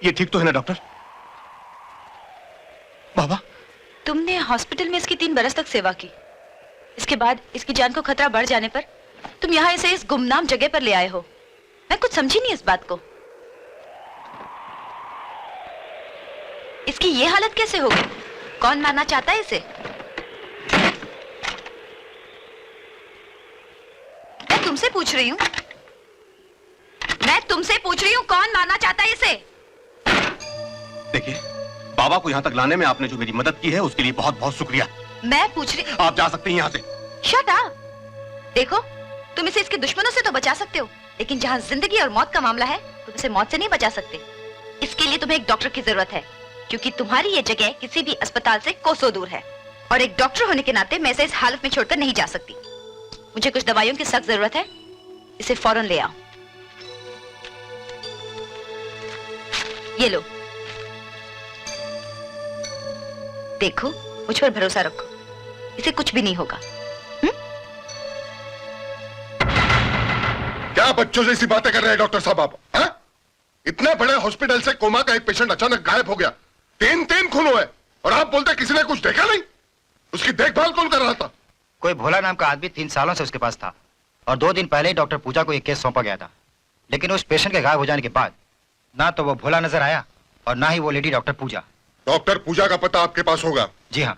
Speaker 3: ये ठीक तो है ना डॉक्टर? बाबा,
Speaker 13: तुमने हॉस्पिटल में इसकी 3 बरस तक सेवा की। इसके बाद इसकी जान को खतरा बढ़ जाने पर तुम यहाँ इसे इस गुमनाम जगह पर ले आए हो। मैं कुछ समझी नहीं इस बात को। इसकी ये हालत कैसे हो गई? कौन मारना चाहता है इसे? मैं तुमसे पूछ रही हूँ, कौन मारना चाहता है इसे?
Speaker 3: देखिए, बाबा को यहाँ तक लाने में आपने जो मेरी मदद की है उसके लिए बहुत बहुत शुक्रिया।
Speaker 13: मैं पूछ रही।
Speaker 3: आप जा सकते हैं यहाँ से।
Speaker 13: Shut up. देखो, तुम इसे इसके दुश्मनों से तो बचा सकते हो, लेकिन जहाँ जिंदगी और मौत का मामला है तुम इसे मौत से नहीं बचा सकते। इसके लिए तुम्हें एक डॉक्टर की जरूरत है, क्योंकि तुम्हारी ये जगह किसी भी अस्पताल से कोसों दूर है, और एक डॉक्टर होने के नाते मैं इसे इस हालत में छोड़कर नहीं जा सकती। मुझे कुछ दवाइयों की सख्त जरूरत है, इसे फौरन ले आओ। ये लो, देखो, मुझ पर भरोसा रखो, इसे कुछ भी नहीं होगा।
Speaker 12: क्या बच्चों जैसी बातें कर रहे हैं डॉक्टर साहब आप? इतने बड़े हॉस्पिटल से कोमा का एक पेशेंट अचानक गायब हो गया, 3 खून हुए, और आप बोलते किसी ने कुछ देखा नहीं? उसकी देखभाल कौन कर रहा था?
Speaker 14: कोई भोला नाम का आदमी 3 सालों से उसके पास था, और 2 दिन पहले ही डॉक्टर पूजा को एक केस सौंपा गया था। लेकिन उस पेशेंट के गायब हो जाने के बाद ना तो वो भोला नजर आया और ना ही वो लेडी डॉक्टर पूजा।
Speaker 12: डॉक्टर पूजा का पता आपके पास होगा?
Speaker 14: जी हाँ।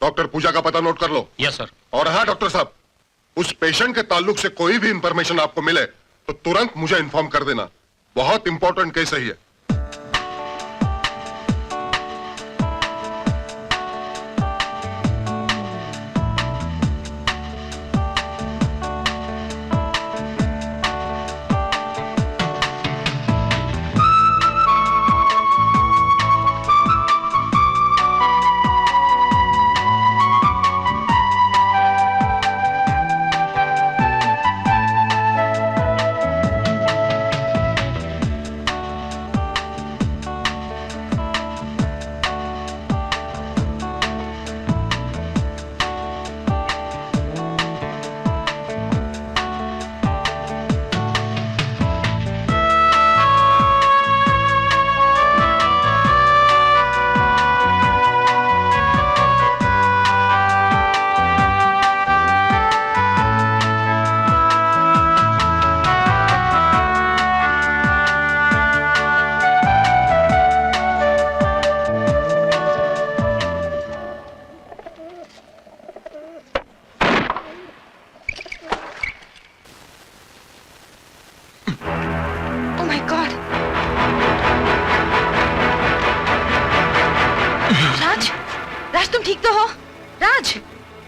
Speaker 12: डॉक्टर पूजा का पता नोट कर लो।
Speaker 10: Yes sir.
Speaker 12: और हाँ डॉक्टर साहब, उस पेशेंट के ताल्लुक से कोई भी इंफॉर्मेशन आपको मिले तो तुरंत मुझे इन्फॉर्म कर देना, बहुत इंपॉर्टेंट केस है ये।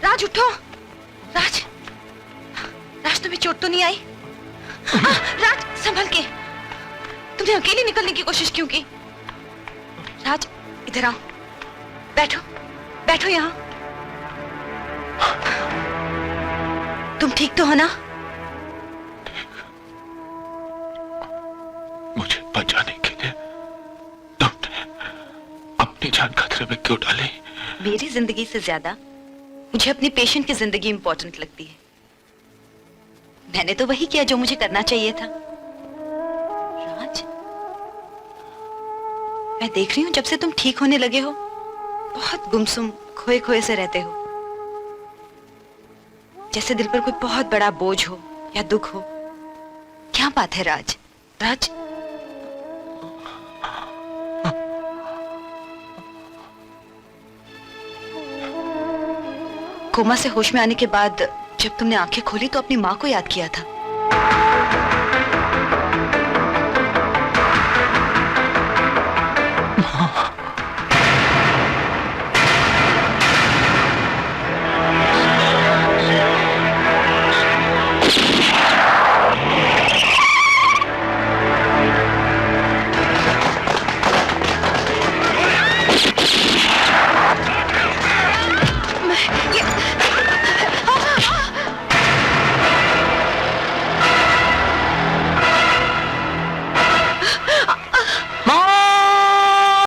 Speaker 13: राज उठो। राज, राज तुम्हें चोट तो नहीं आई? राज संभल के, तुमने अकेले निकलने की कोशिश क्यों की? राज इधर आओ, बैठो बैठो यहाँ। तुम ठीक तो हो ना?
Speaker 1: मुझे बचाने के लिए तुमने अपनी जान खतरे में क्यों डाली?
Speaker 13: मेरी जिंदगी से ज्यादा मुझे अपने पेशेंट की जिंदगी इंपॉर्टेंट लगती है। मैंने तो वही किया जो मुझे करना चाहिए था। राज, मैं देख रही हूं जब से तुम ठीक होने लगे हो बहुत गुमसुम खोए खोए से रहते हो, जैसे दिल पर कोई बहुत बड़ा बोझ हो या दुख हो। क्या बात है राज? राज, कोमा से होश में आने के बाद जब तुमने आंखें खोली तो अपनी माँ को याद किया था।